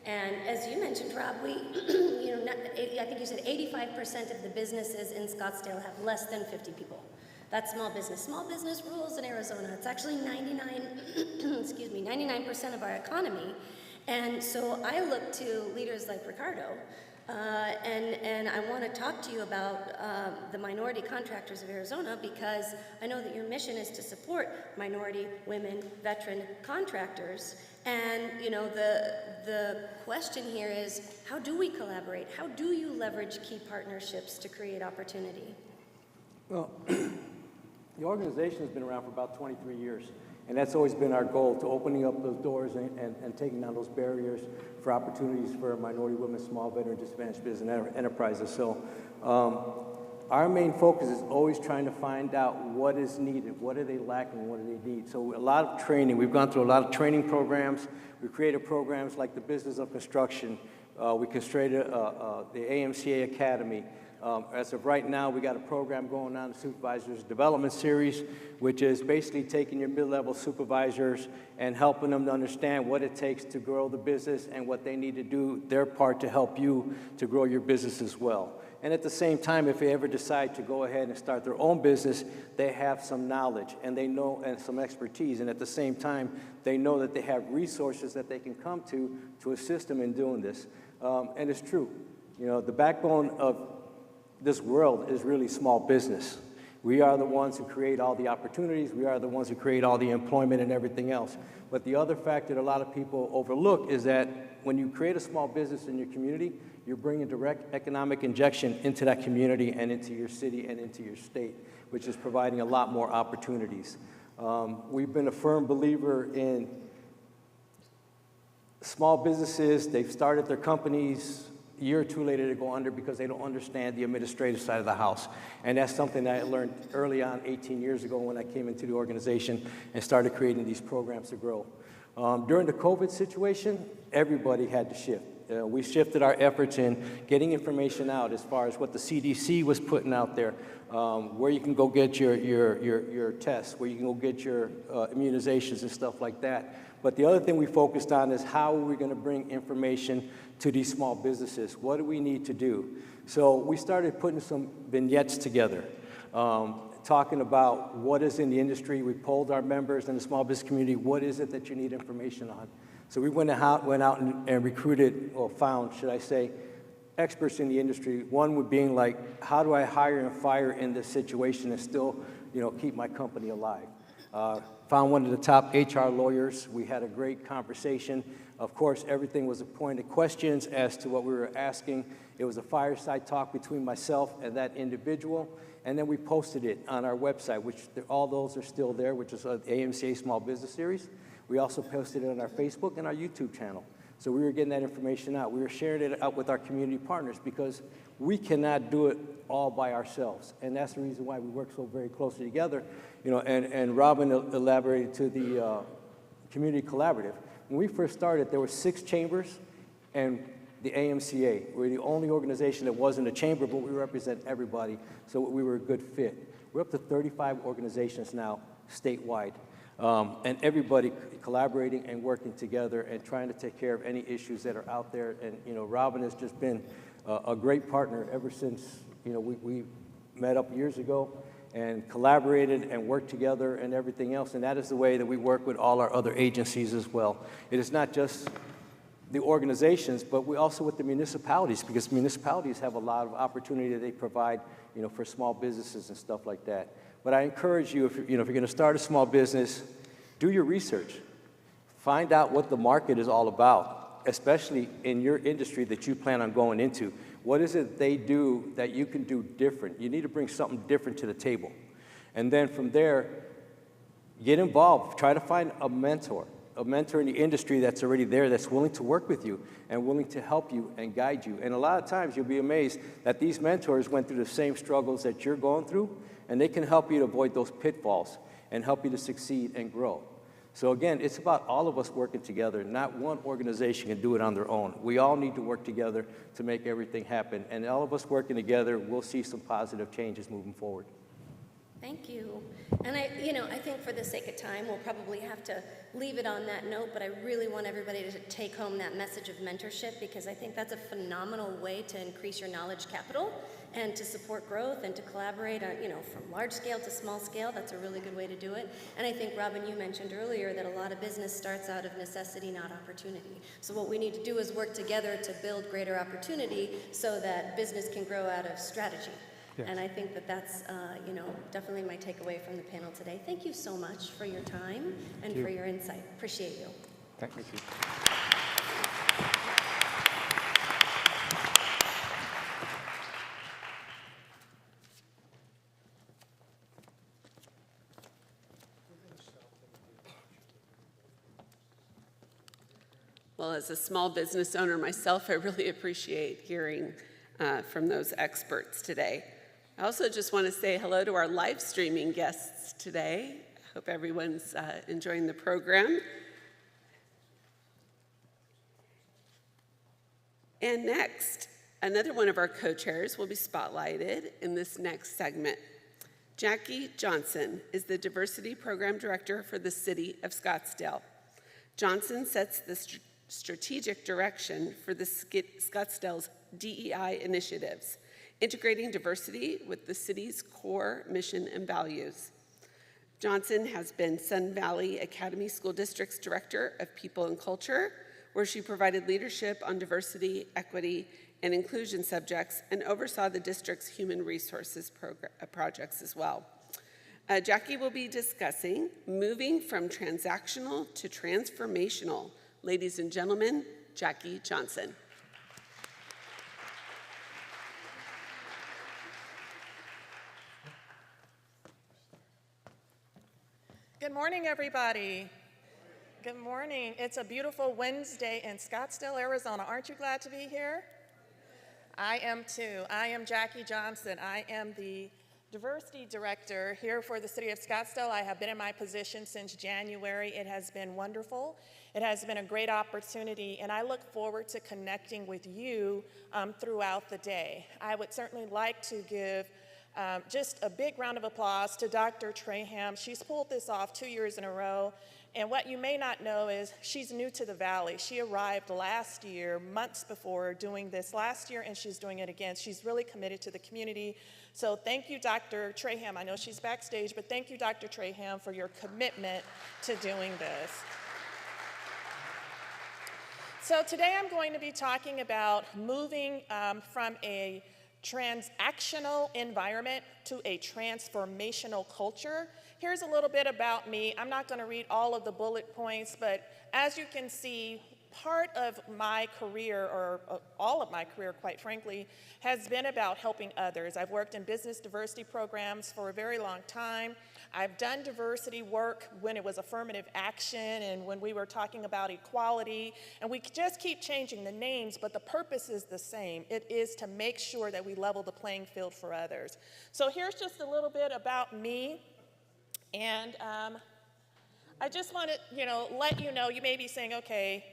And as you mentioned, Rob, I think you said 85% of the businesses in Scottsdale have less than 50 people. That's small business. Small business rules in Arizona. It's actually 99% of our economy. And so I look to leaders like Ricardo, and I want to talk to you about the minority contractors of Arizona, because I know that your mission is to support minority, women, veteran contractors. And the question here is, how do we collaborate? How do you leverage key partnerships to create opportunity? Well, the organization has been around for about 23 years, and that's always been our goal, to opening up those doors and taking down those barriers for opportunities for minority women, small, veteran, disadvantaged business enterprises. So our main focus is always trying to find out what is needed, what are they lacking, what do they need. So a lot of training, we've gone through a lot of training programs. We've created programs like the Business of Construction. We created the AMCA Academy. As of right now, we got a program going on, the Supervisors Development Series, which is basically taking your mid-level supervisors and helping them to understand what it takes to grow the business and what they need to do their part to help you to grow your business as well. And at the same time, if they ever decide to go ahead and start their own business, they have some knowledge and they know, and some expertise, and at the same time, they know that they have resources that they can come to assist them in doing this. And it's true, the backbone of this world is really small business. We are the ones who create all the opportunities. We are the ones who create all the employment and everything else. But the other fact that a lot of people overlook is that when you create a small business in your community, you're bringing direct economic injection into that community and into your city and into your state, which is providing a lot more opportunities. We've been a firm believer in small businesses. They've started their companies. A year or two later, they go under because they don't understand the administrative side of the house. And that's something that I learned early on, 18 years ago, when I came into the organization and started creating these programs to grow. During the COVID situation, everybody had to shift. We shifted our efforts in getting information out as far as what the CDC was putting out there, where you can go get your tests, where you can go get your immunizations and stuff like that. But the other thing we focused on is how are we going to bring information to these small businesses? What do we need to do? So we started putting some vignettes together, talking about what is in the industry. We polled our members in the small business community, what is it that you need information on? So we went out and recruited, or found, should I say, experts in the industry. One would being like, how do I hire and fire in this situation and still, keep my company alive? Found one of the top HR lawyers. We had a great conversation. Of course, everything was pointed questions as to what we were asking. It was a fireside talk between myself and that individual. And then we posted it on our website, which all those are still there, which is the AMCA Small Business Series. We also posted it on our Facebook and our YouTube channel. So we were getting that information out. We were sharing it out with our community partners because we cannot do it all by ourselves. And that's the reason why we work so very closely together. And Robin elaborated to the community collaborative. When we first started, there were 6 chambers and the AMCA. We're the only organization that wasn't a chamber, but we represent everybody, so we were a good fit. We're up to 35 organizations now, statewide, and everybody collaborating and working together and trying to take care of any issues that are out there. And, Robin has just been a great partner ever since, we met up years ago and collaborated and worked together and everything else. And that is the way that we work with all our other agencies as well. It is not just the organizations, but we also with the municipalities, because municipalities have a lot of opportunity that they provide, for small businesses and stuff like that. But I encourage you, if you're going to start a small business, do your research. Find out what the market is all about, especially in your industry that you plan on going into. What is it they do that you can do different? You need to bring something different to the table. And then from there, get involved. Try to find a mentor in the industry that's already there, that's willing to work with you and willing to help you and guide you. And a lot of times you'll be amazed that these mentors went through the same struggles that you're going through, and they can help you to avoid those pitfalls and help you to succeed and grow. So again, it's about all of us working together. Not one organization can do it on their own. We all need to work together to make everything happen. And all of us working together, we'll see some positive changes moving forward. Thank you. And I think for the sake of time, we'll probably have to leave it on that note, but I really want everybody to take home that message of mentorship, because I think that's a phenomenal way to increase your knowledge capital and to support growth and to collaborate on, from large scale to small scale. That's a really good way to do it. And I think, Robin, you mentioned earlier that a lot of business starts out of necessity, not opportunity. So what we need to do is work together to build greater opportunity so that business can grow out of strategy. Yes. And I think that that's, definitely my takeaway from the panel today. Thank you so much for your time and for your insight. Appreciate you. Thank you. Well, as a small business owner myself, I really appreciate hearing from those experts today. I also just want to say hello to our live streaming guests today. I hope everyone's enjoying the program. And next, another one of our co-chairs will be spotlighted in this next segment. Jackie Johnson is the Diversity Program Director for the City of Scottsdale. Johnson sets the strategic direction for the Scottsdale's DEI initiatives, integrating diversity with the city's core mission and values. Johnson has been Sun Valley Academy School District's Director of People and Culture, where she provided leadership on diversity, equity, and inclusion subjects and oversaw the district's human resources projects as well. Jackie will be discussing moving from transactional to transformational. Ladies and gentlemen, Jackie Johnson. Good morning, everybody. Good morning. It's a beautiful Wednesday in Scottsdale, Arizona. Aren't you glad to be here? I am too. I am Jackie Johnson. I am the Diversity Director here for the City of Scottsdale. I have been in my position since January. It has been wonderful. It has been a great opportunity, and I look forward to connecting with you throughout the day. I would certainly like to give just a big round of applause to Dr. Traham. She's pulled this off 2 years in a row. And what you may not know is she's new to the Valley. She arrived last year, months before doing this last year, and she's doing it again. She's really committed to the community. So thank you, Dr. Traham. I know she's backstage, but thank you, Dr. Traham, for your commitment to doing this. So today I'm going to be talking about moving from a transactional environment to a transformational culture. Here's a little bit about me. I'm not going to read all of the bullet points, but as you can see, part of my career, or all of my career, quite frankly, has been about helping others. I've worked in business diversity programs for a very long time. I've done diversity work when it was affirmative action and when we were talking about equality, and we just keep changing the names, but the purpose is the same. It is to make sure that we level the playing field for others. So here's just a little bit about me, and I just want to, let you know, you may be saying, okay,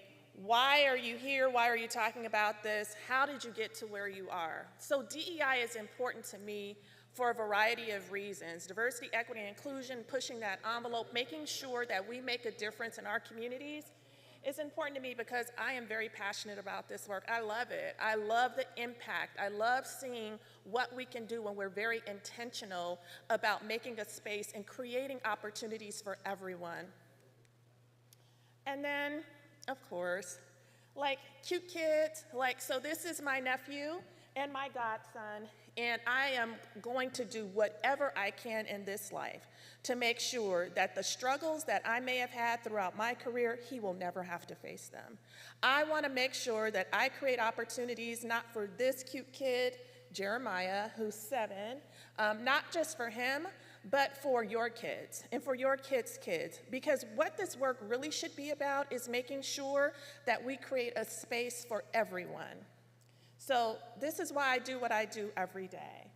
why are you here? Why are you talking about this? How did you get to where you are? So DEI is important to me for a variety of reasons. Diversity, equity, and inclusion, pushing that envelope, making sure that we make a difference in our communities is important to me because I am very passionate about this work. I love it. I love the impact. I love seeing what we can do when we're very intentional about making a space and creating opportunities for everyone. And then, of course, like cute kids, so this is my nephew and my godson, and I am going to do whatever I can in this life to make sure that the struggles that I may have had throughout my career, he will never have to face them. I want to make sure that I create opportunities not for this cute kid, Jeremiah, who's 7, not just for him, but for your kids and for your kids' kids. Because what this work really should be about is making sure that we create a space for everyone. So this is why I do what I do every day.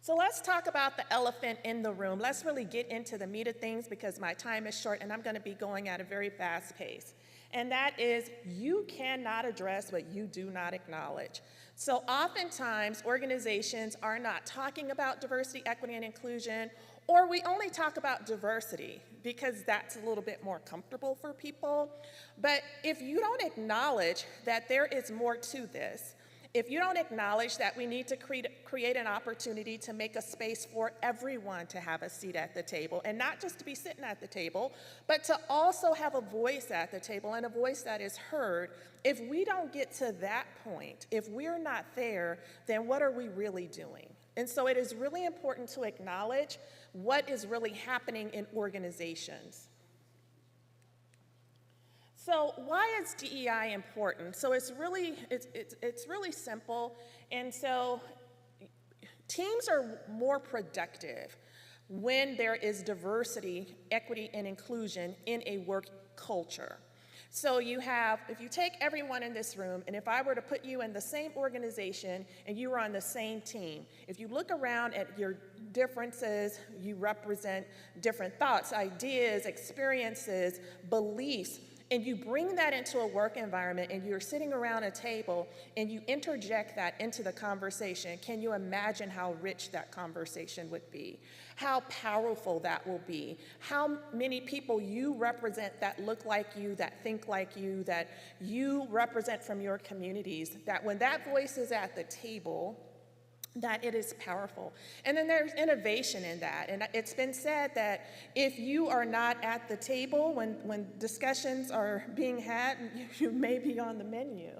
So let's talk about the elephant in the room. Let's really get into the meat of things because my time is short and I'm going to be going at a very fast pace. And that is, you cannot address what you do not acknowledge. So oftentimes, organizations are not talking about diversity, equity, and inclusion, or we only talk about diversity because that's a little bit more comfortable for people. But if you don't acknowledge that there is more to this, if you don't acknowledge that we need to create an opportunity to make a space for everyone to have a seat at the table, and not just to be sitting at the table, but to also have a voice at the table and a voice that is heard, if we don't get to that point, if we're not there, then what are we really doing? And so it is really important to acknowledge what is really happening in organizations. So why is DEI important? So it's really simple. And so teams are more productive when there is diversity, equity, and inclusion in a work culture. So if you take everyone in this room, and if I were to put you in the same organization and you were on the same team, if you look around at your differences, you represent different thoughts, ideas, experiences, beliefs, and you bring that into a work environment and you're sitting around a table and you interject that into the conversation, can you imagine how rich that conversation would be? How powerful that will be? How many people you represent that look like you, that think like you, that you represent from your communities, that when that voice is at the table, that it is powerful. And then there's innovation in that. And it's been said that if you are not at the table when discussions are being had, you may be on the menu.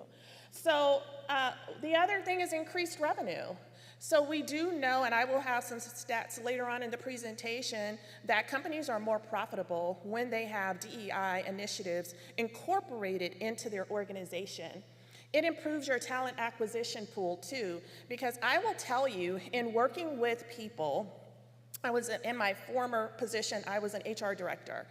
So the other thing is increased revenue. So we do know, and I will have some stats later on in the presentation, that companies are more profitable when they have DEI initiatives incorporated into their organization. It improves your talent acquisition pool too, because I will tell you, in working with people, in my former position, I was an HR director.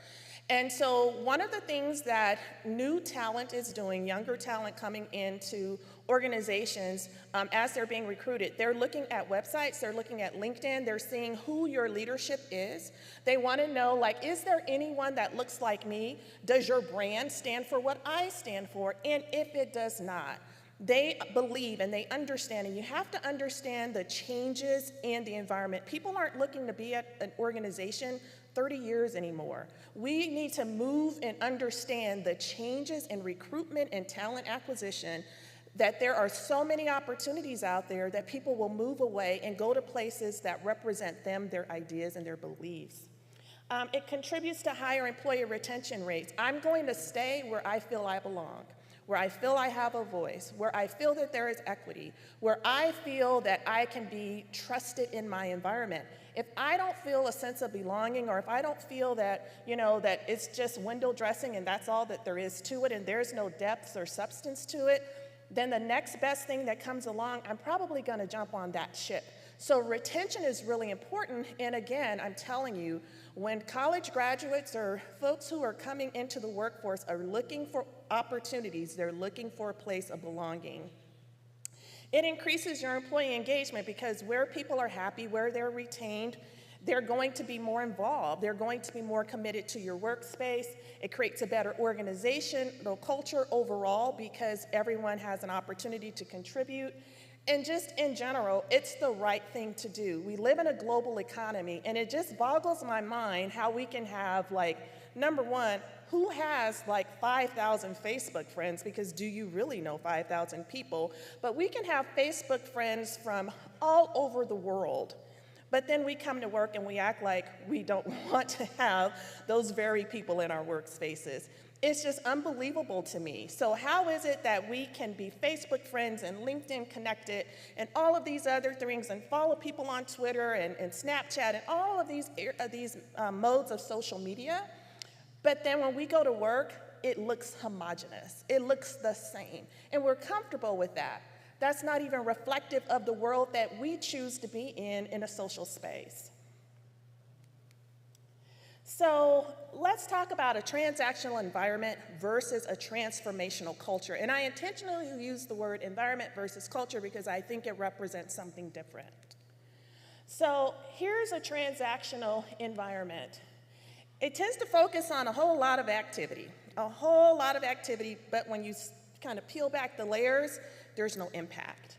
And so one of the things that new talent is doing, younger talent coming into organizations as they're being recruited, they're looking at websites, they're looking at LinkedIn, they're seeing who your leadership is. They want to know, is there anyone that looks like me? Does your brand stand for what I stand for? And if it does not, they believe and they understand, and you have to understand the changes in the environment. People aren't looking to be at an organization 30 years anymore. We need to move and understand the changes in recruitment and talent acquisition, that there are so many opportunities out there that people will move away and go to places that represent them, their ideas, and their beliefs. It contributes to higher employee retention rates. I'm going to stay where I feel I belong, where I feel I have a voice, where I feel that there is equity, where I feel that I can be trusted in my environment. If I don't feel a sense of belonging, or if I don't feel that, that it's just window dressing and that's all that there is to it and there's no depth or substance to it, then the next best thing that comes along, I'm probably going to jump on that ship. So retention is really important, and again, I'm telling you, when college graduates or folks who are coming into the workforce are looking for opportunities, they're looking for a place of belonging. It increases your employee engagement because where people are happy, where they're retained, they're going to be more involved. They're going to be more committed to your workspace. It creates a better organizational culture overall because everyone has an opportunity to contribute. And just in general, it's the right thing to do. We live in a global economy, and it just boggles my mind how we can have, number one, who has 5,000 Facebook friends? Because do you really know 5,000 people? But we can have Facebook friends from all over the world. But then we come to work and we act like we don't want to have those very people in our workspaces. It's just unbelievable to me. So how is it that we can be Facebook friends and LinkedIn connected and all of these other things and follow people on Twitter and Snapchat and all of these modes of social media? But then when we go to work, it looks homogenous. It looks the same. And we're comfortable with that. That's not even reflective of the world that we choose to be in a social space. So let's talk about a transactional environment versus a transformational culture. And I intentionally use the word environment versus culture because I think it represents something different. So here's a transactional environment. It tends to focus on a whole lot of activity, but when you kind of peel back the layers, there's no impact.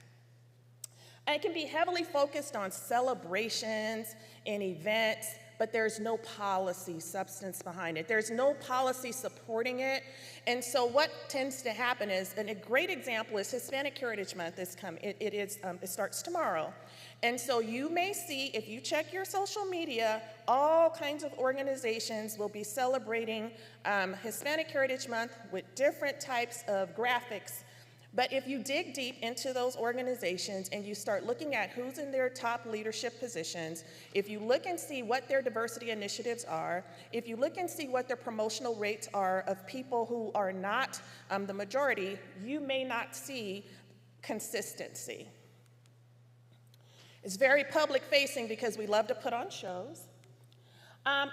And it can be heavily focused on celebrations and events, but there's no policy substance behind it. There's no policy supporting it. And so what tends to happen is, and a great example is Hispanic Heritage Month is coming. It starts tomorrow. And so you may see, if you check your social media, all kinds of organizations will be celebrating Hispanic Heritage Month with different types of graphics. But if you dig deep into those organizations and you start looking at who's in their top leadership positions, if you look and see what their diversity initiatives are, if you look and see what their promotional rates are of people who are not the majority, you may not see consistency. It's very public facing because we love to put on shows.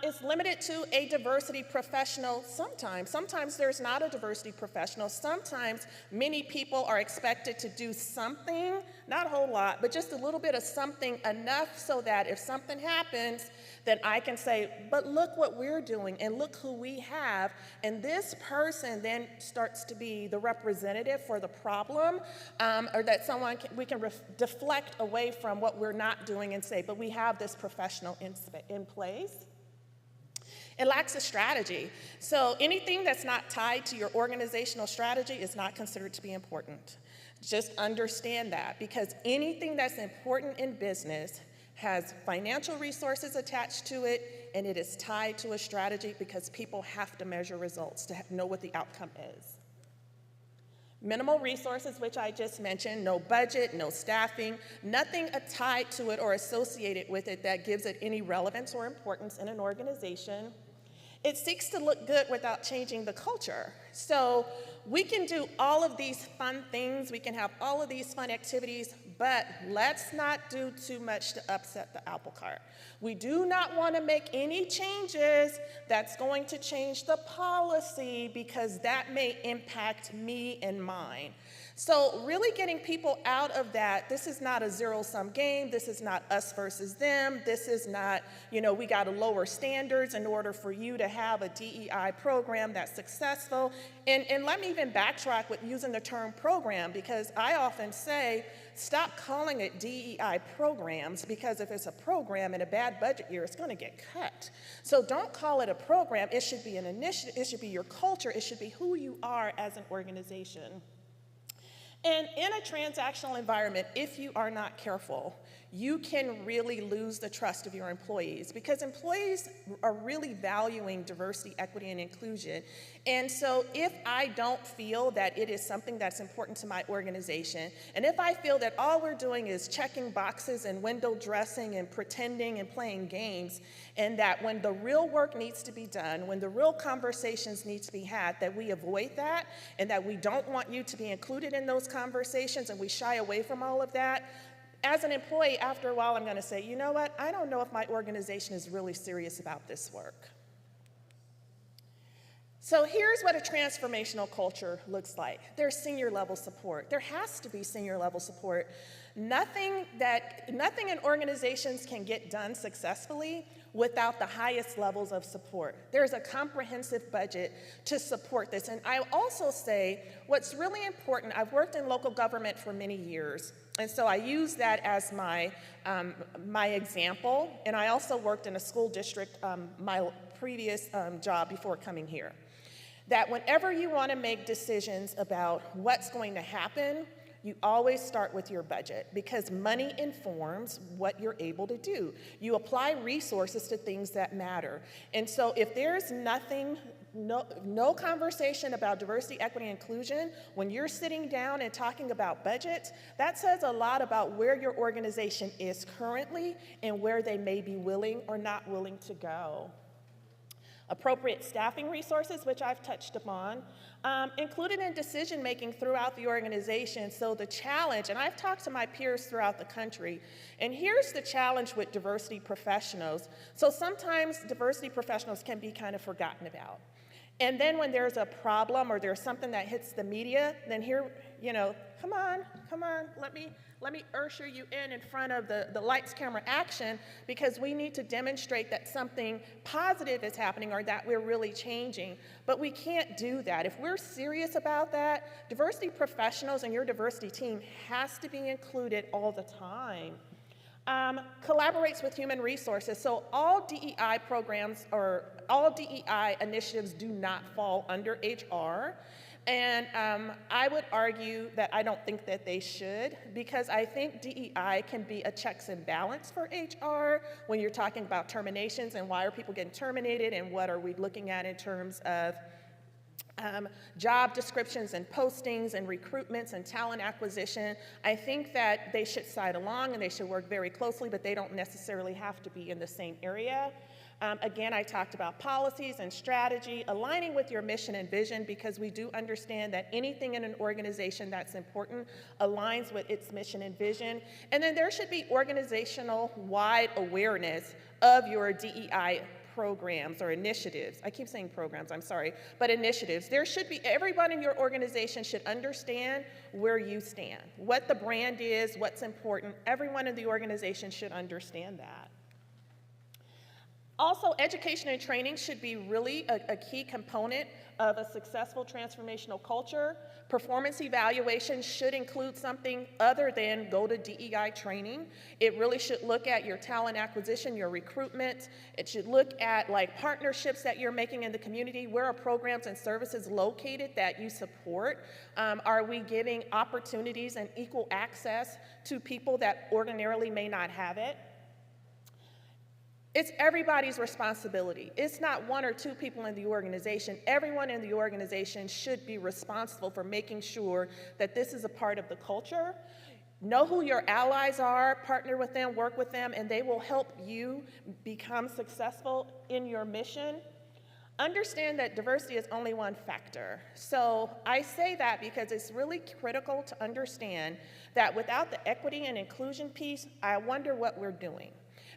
It's limited to a diversity professional sometimes. Sometimes there's not a diversity professional. Sometimes many people are expected to do something, not a whole lot, but just a little bit of something enough so that if something happens, then I can say, but look what we're doing and look who we have. And this person then starts to be the representative for the problem, or that we can deflect away from what we're not doing and say, but we have this professional in place. It lacks a strategy. So anything that's not tied to your organizational strategy is not considered to be important. Just understand that, because anything that's important in business has financial resources attached to it, and it is tied to a strategy because people have to measure results to know what the outcome is. Minimal resources, which I just mentioned, no budget, no staffing, nothing tied to it or associated with it that gives it any relevance or importance in an organization. It seeks to look good without changing the culture. So we can do all of these fun things, we can have all of these fun activities, but let's not do too much to upset the apple cart. We do not want to make any changes that's going to change the policy because that may impact me and mine. So really getting people out of that, this is not a zero-sum game, this is not us versus them, this is not, we got to lower standards in order for you to have a DEI program that's successful. And let me even backtrack with using the term program, because I often say, stop calling it DEI programs, because if it's a program in a bad budget year, it's going to get cut. So don't call it a program, it should be an initiative, it should be your culture, it should be who you are as an organization. And in a transactional environment, if you are not careful, you can really lose the trust of your employees, because employees are really valuing diversity, equity, and inclusion. And so if I don't feel that it is something that's important to my organization, and if I feel that all we're doing is checking boxes and window dressing and pretending and playing games, and that when the real work needs to be done, when the real conversations need to be had, that we avoid that, and that we don't want you to be included in those conversations, and we shy away from all of that, as an employee, after a while, I'm going to say, you know what? I don't know if my organization is really serious about this work. So here's what a transformational culture looks like. There's senior level support. There has to be senior level support. Nothing in organizations can get done successfully without the highest levels of support. There's a comprehensive budget to support this. And I also say what's really important, I've worked in local government for many years, and so I use that as my example. And I also worked in a school district, my previous job before coming here. That whenever you want to make decisions about what's going to happen, you always start with your budget, because money informs what you're able to do. You apply resources to things that matter. And so if there's no conversation about diversity, equity, and inclusion, when you're sitting down and talking about budgets, that says a lot about where your organization is currently and where they may be willing or not willing to go. Appropriate staffing resources, which I've touched upon, included in decision-making throughout the organization. So the challenge, and I've talked to my peers throughout the country, and here's the challenge with diversity professionals. So sometimes diversity professionals can be kind of forgotten about. And then when there's a problem or there's something that hits the media, then here, come on, let me usher you in front of the lights, camera, action, because we need to demonstrate that something positive is happening or that we're really changing. But we can't do that. If we're serious about that, diversity professionals and your diversity team has to be included all the time. Collaborates with human resources. So all DEI programs or all DEI initiatives do not fall under HR. And I would argue that I don't think that they should, because I think DEI can be a checks and balance for HR when you're talking about terminations and why are people getting terminated and what are we looking at in terms of job descriptions and postings and recruitments and talent acquisition. I think that they should side along and they should work very closely, but they don't necessarily have to be in the same area. Again, I talked about policies and strategy, aligning with your mission and vision, because we do understand that anything in an organization that's important aligns with its mission and vision. And then there should be organizational-wide awareness of your DEI programs or initiatives. I keep saying programs, I'm sorry, but initiatives. There should be, everyone in your organization should understand where you stand, what the brand is, what's important. Everyone in the organization should understand that. Also, education and training should be really a key component of a successful transformational culture. Performance evaluation should include something other than go to DEI training. It really should look at your talent acquisition, your recruitment. It should look at partnerships that you're making in the community. Where are programs and services located that you support? Are we giving opportunities and equal access to people that ordinarily may not have it? It's everybody's responsibility. It's not one or two people in the organization. Everyone in the organization should be responsible for making sure that this is a part of the culture. Know who your allies are, partner with them, work with them, and they will help you become successful in your mission. Understand that diversity is only one factor. So I say that because it's really critical to understand that without the equity and inclusion piece, I wonder what we're doing.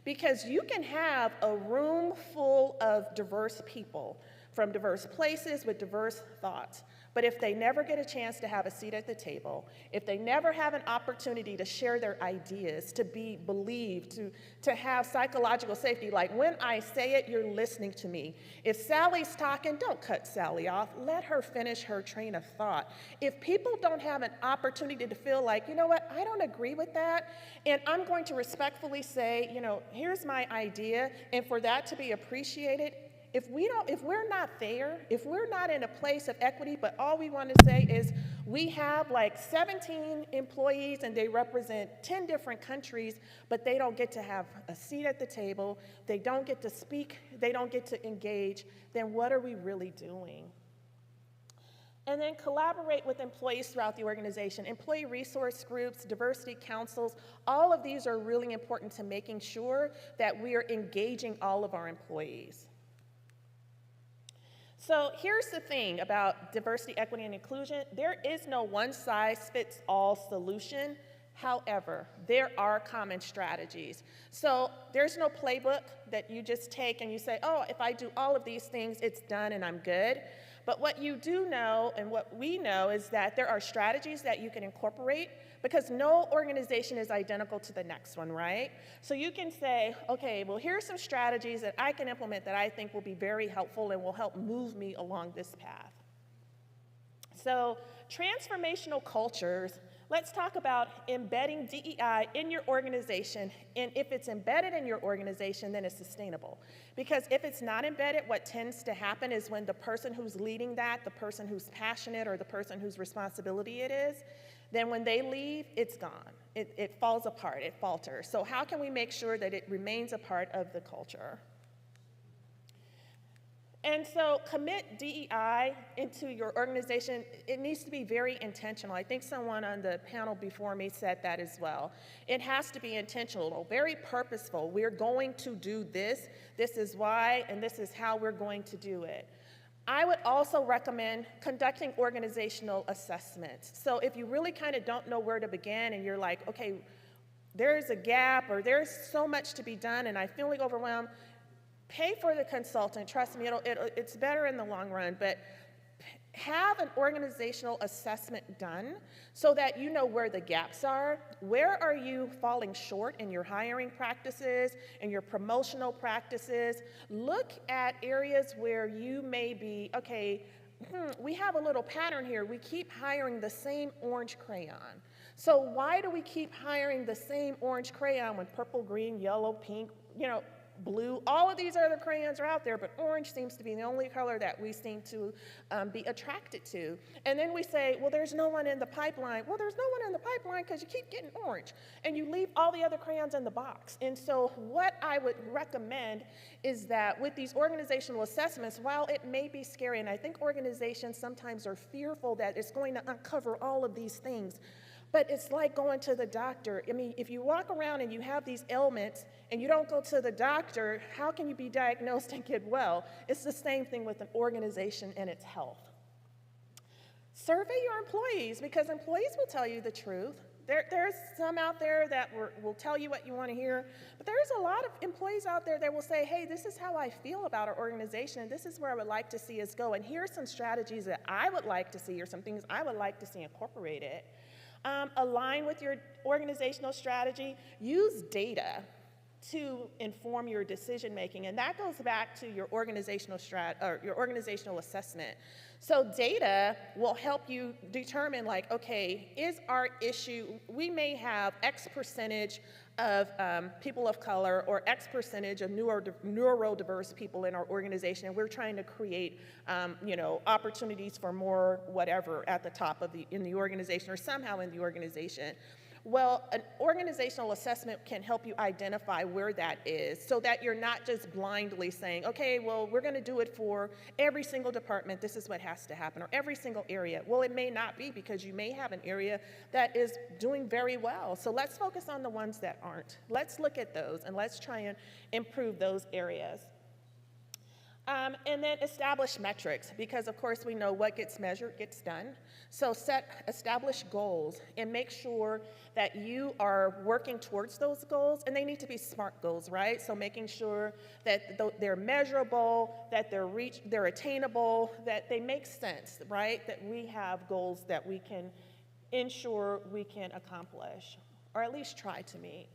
Because you can have a room full of diverse people from diverse places with diverse thoughts, but if they never get a chance to have a seat at the table, if they never have an opportunity to share their ideas, to be believed, to have psychological safety, like when I say it, you're listening to me. If Sally's talking, don't cut Sally off. Let her finish her train of thought. If people don't have an opportunity to feel like, you know what, I don't agree with that, and I'm going to respectfully say, here's my idea, and for that to be appreciated, if we're not there, if we're not in a place of equity, but all we want to say is we have like 17 employees and they represent 10 different countries, but they don't get to have a seat at the table, they don't get to speak, they don't get to engage, then what are we really doing? And then collaborate with employees throughout the organization. Employee resource groups, diversity councils, all of these are really important to making sure that we are engaging all of our employees. So here's the thing about diversity, equity, and inclusion. There is no one-size-fits-all solution. However, there are common strategies. So there's no playbook that you just take and you say, oh, if I do all of these things, it's done and I'm good. But what you do know and what we know is that there are strategies that you can incorporate because no organization is identical to the next one, right? So you can say, okay, well, here's some strategies that I can implement that I think will be very helpful and will help move me along this path. So transformational cultures, let's talk about embedding DEI in your organization, and if it's embedded in your organization, then it's sustainable. Because if it's not embedded, what tends to happen is when the person who's leading that, the person who's passionate, or the person whose responsibility it is, then when they leave, it's gone. It falls apart, it falters. So how can we make sure that it remains a part of the culture? And so commit DEI into your organization. It needs to be very intentional. I think someone on the panel before me said that as well. It has to be intentional, very purposeful. We're going to do this. This is why, and this is how we're going to do it. I would also recommend conducting organizational assessments. So if you really kind of don't know where to begin and you're like, okay, there's a gap or there's so much to be done and I'm feeling overwhelmed, pay for the consultant. Trust me, it's better in the long run, but have an organizational assessment done so that you know where the gaps are. Where are you falling short in your hiring practices, in your promotional practices? Look at areas where you may be, okay, we have a little pattern here. We keep hiring the same orange crayon. So why do we keep hiring the same orange crayon when purple, green, yellow, pink, blue, all of these other crayons are out there, but orange seems to be the only color that we seem to be attracted to. And then we say, well, there's no one in the pipeline. Well, there's no one in the pipeline because you keep getting orange, and you leave all the other crayons in the box. And so what I would recommend is that with these organizational assessments, while it may be scary, and I think organizations sometimes are fearful that it's going to uncover all of these things, but it's like going to the doctor. I mean, if you walk around and you have these ailments and you don't go to the doctor, how can you be diagnosed and get well? It's the same thing with an organization and its health. Survey your employees because employees will tell you the truth. There's some out there that will tell you what you want to hear, but there's a lot of employees out there that will say, hey, this is how I feel about our organization, and this is where I would like to see us go, and here are some strategies that I would like to see or some things I would like to see incorporated. Align with your organizational strategy. Use data to inform your decision making, and that goes back to your organizational assessment. So data will help you determine, like, okay, is our issue, we may have X percentage of people of color or X percentage of neurodiverse people in our organization, and we're trying to create opportunities for more whatever at the top of in the organization or somehow in the organization. Well, an organizational assessment can help you identify where that is so that you're not just blindly saying, okay, well, we're going to do it for every single department. This is what has to happen, or every single area. Well, it may not be because you may have an area that is doing very well. So let's focus on the ones that aren't. Let's look at those and let's try and improve those areas. And then establish metrics, because of course we know what gets measured gets done. So establish goals and make sure that you are working towards those goals, and they need to be SMART goals, right? So making sure that they're measurable, that they're attainable, that they make sense, right? That we have goals that we can ensure we can accomplish, or at least try to meet.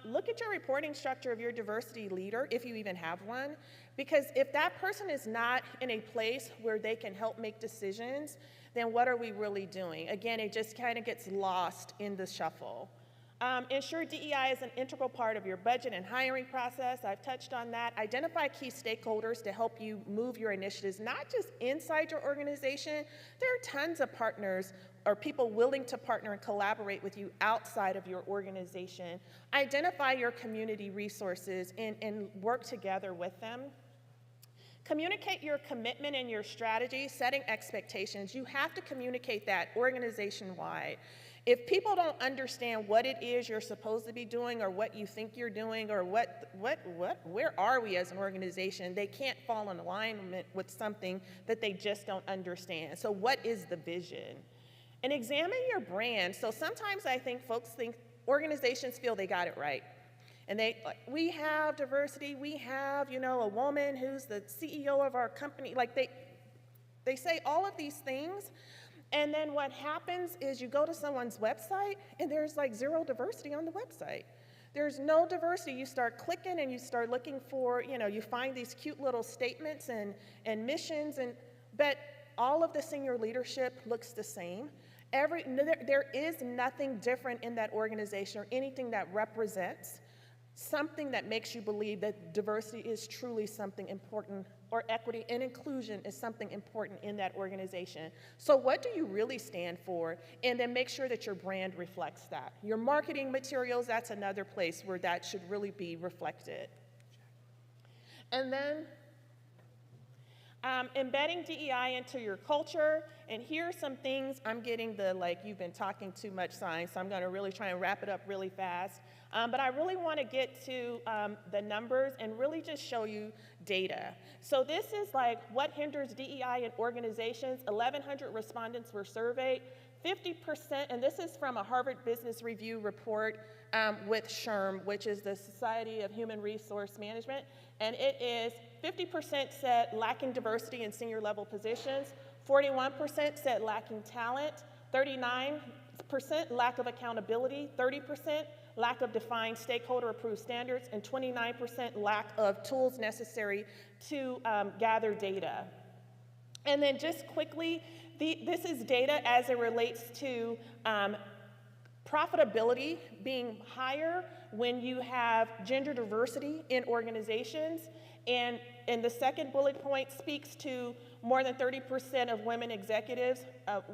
Look at your reporting structure of your diversity leader, if you even have one, because if that person is not in a place where they can help make decisions, then what are we really doing? Again, it just kind of gets lost in the shuffle. Ensure DEI is an integral part of your budget and hiring process. I've touched on that. Identify key stakeholders to help you move your initiatives, not just inside your organization. There are tons of partners or people willing to partner and collaborate with you outside of your organization. Identify your community resources and work together with them. Communicate your commitment and your strategy, setting expectations. You have to communicate that organization-wide. If people don't understand what it is you're supposed to be doing or what you think you're doing or where are we as an organization, they can't fall in alignment with something that they just don't understand. So what is the vision? And examine your brand. So sometimes I think folks think organizations feel they got it right. And we have diversity, we have, a woman who's the CEO of our company. Like they say all of these things, and then what happens is you go to someone's website and there's like zero diversity on the website. There's no diversity. You start clicking and you start looking for, you find these cute little statements and missions, but all of the senior leadership looks the same. There is nothing different in that organization or anything that represents something that makes you believe that diversity is truly something important, or equity and inclusion is something important in that organization. So what do you really stand for? And then make sure that your brand reflects that. Your marketing materials, that's another place where that should really be reflected. And then embedding DEI into your culture, and here are some things. I'm getting the you've been talking too much sign, so I'm going to really try and wrap it up really fast. But I really want to get to the numbers and really just show you data. So this is what hinders DEI in organizations. 1,100 respondents were surveyed. 50%, and this is from a Harvard Business Review report with SHRM, which is the Society of Human Resource Management, and it is 50% said lacking diversity in senior level positions, 41% said lacking talent, 39% lack of accountability, 30% lack of defined stakeholder approved standards, and 29% lack of tools necessary to gather data. And then just quickly, this is data as it relates to profitability being higher when you have gender diversity in organizations. And the second bullet point speaks to more than 30% of women executives,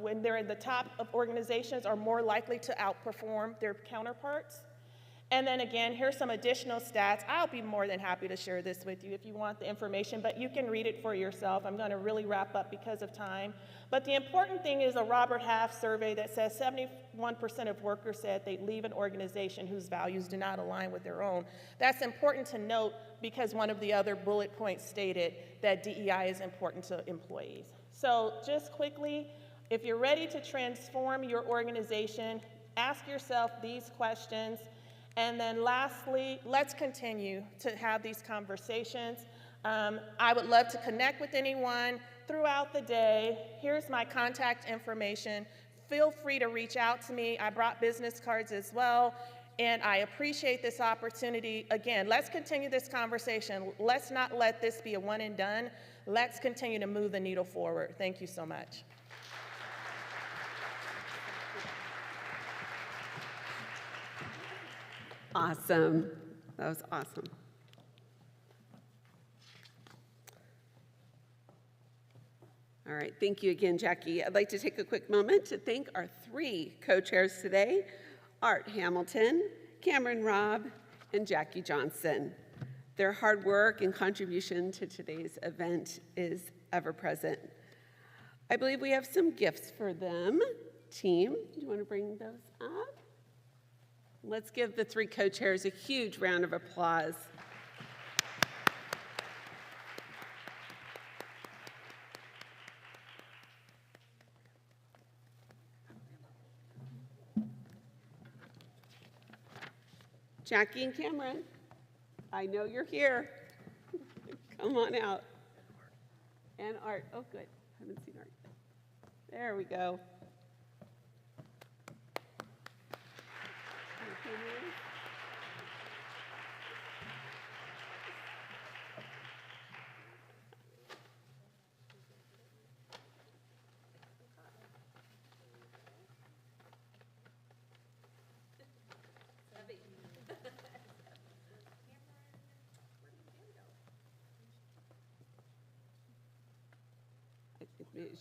when they're in the top of organizations, are more likely to outperform their counterparts. And then again, here's some additional stats. I'll be more than happy to share this with you if you want the information, but you can read it for yourself. I'm going to really wrap up because of time. But the important thing is a Robert Half survey that says 71% of workers said they'd leave an organization whose values do not align with their own. That's important to note because one of the other bullet points stated that DEI is important to employees. So just quickly, if you're ready to transform your organization, ask yourself these questions. And then lastly, let's continue to have these conversations. I would love to connect with anyone throughout the day. Here's my contact information. Feel free to reach out to me. I brought business cards as well, and I appreciate this opportunity. Again, let's continue this conversation. Let's not let this be a one and done. Let's continue to move the needle forward. Thank you so much. Awesome. That was awesome. All right, thank you again, Jackie. I'd like to take a quick moment to thank our 3 co-chairs today, Art Hamilton, Cameron Robb, and Jackie Johnson. Their hard work and contribution to today's event is ever present. I believe we have some gifts for them. Team, do you want to bring those up? Let's give the 3 co-chairs a huge round of applause. Jackie and Cameron, I know you're here. Come on out. And Art, oh good, haven't seen Art. There we go.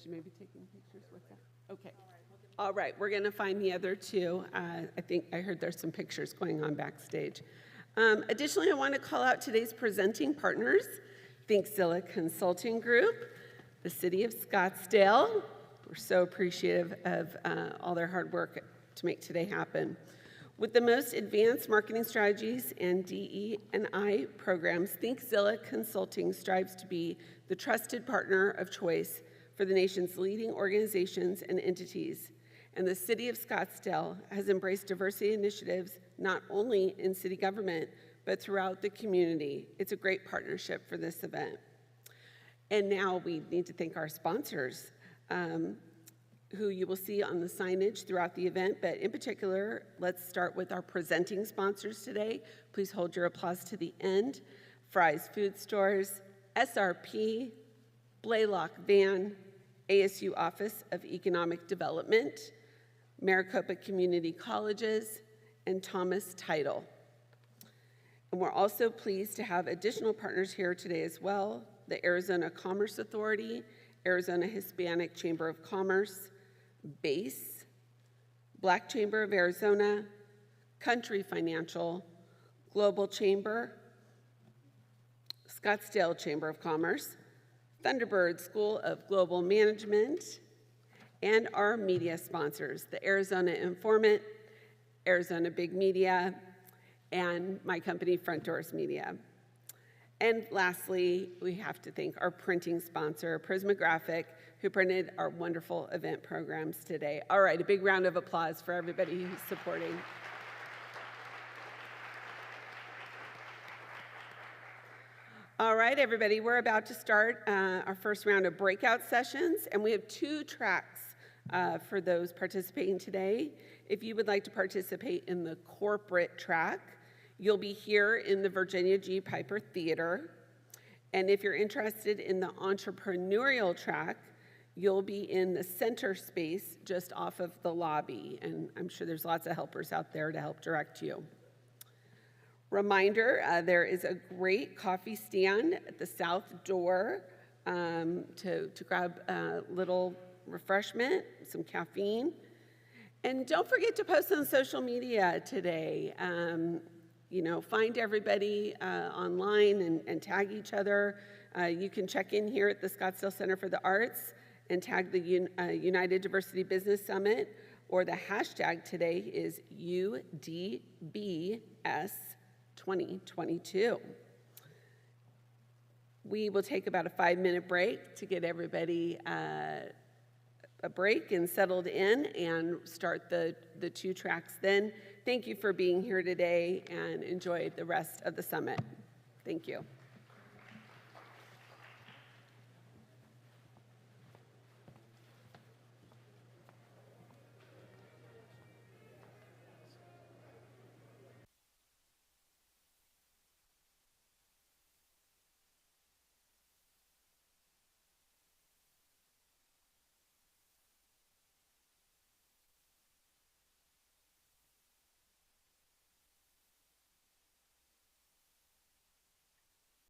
She may be taking pictures with that. Okay. All right, we're going to find the other two. I think I heard there's some pictures going on backstage. Additionally, I want to call out today's presenting partners, ThinkZilla Consulting Group, the City of Scottsdale. We're so appreciative of all their hard work to make today happen. With the most advanced marketing strategies and DE&I programs, ThinkZilla Consulting strives to be the trusted partner of choice for the nation's leading organizations and entities. And the City of Scottsdale has embraced diversity initiatives not only in city government, but throughout the community. It's a great partnership for this event. And now we need to thank our sponsors, who you will see on the signage throughout the event, but in particular, let's start with our presenting sponsors today. Please hold your applause to the end. Fry's Food Stores, SRP, Blaylock Van, ASU Office of Economic Development, Maricopa Community Colleges, and Thomas Title. And we're also pleased to have additional partners here today as well, the Arizona Commerce Authority, Arizona Hispanic Chamber of Commerce, BASE, Black Chamber of Arizona, Country Financial, Global Chamber, Scottsdale Chamber of Commerce, Thunderbird School of Global Management, and our media sponsors, the Arizona Informant, Arizona Big Media, and my company, Front Doors Media. And lastly, we have to thank our printing sponsor, Prismographic, who printed our wonderful event programs today. All right, a big round of applause for everybody who's supporting. All right, everybody, we're about to start our first round of breakout sessions, and we have 2 tracks for those participating today. If you would like to participate in the corporate track, you'll be here in the Virginia G. Piper Theater. And if you're interested in the entrepreneurial track, you'll be in the center space just off of the lobby. And I'm sure there's lots of helpers out there to help direct you. Reminder, there is a great coffee stand at the south door to grab a little refreshment, some caffeine. And don't forget to post on social media today. Find everybody online and tag each other. You can check in here at the Scottsdale Center for the Arts and tag the United Diversity Business Summit, or the hashtag today is UDBS2022. We will take about a 5-minute break to get everybody a break and settled in and start the 2 tracks then. Thank you for being here today and enjoy the rest of the summit. Thank you.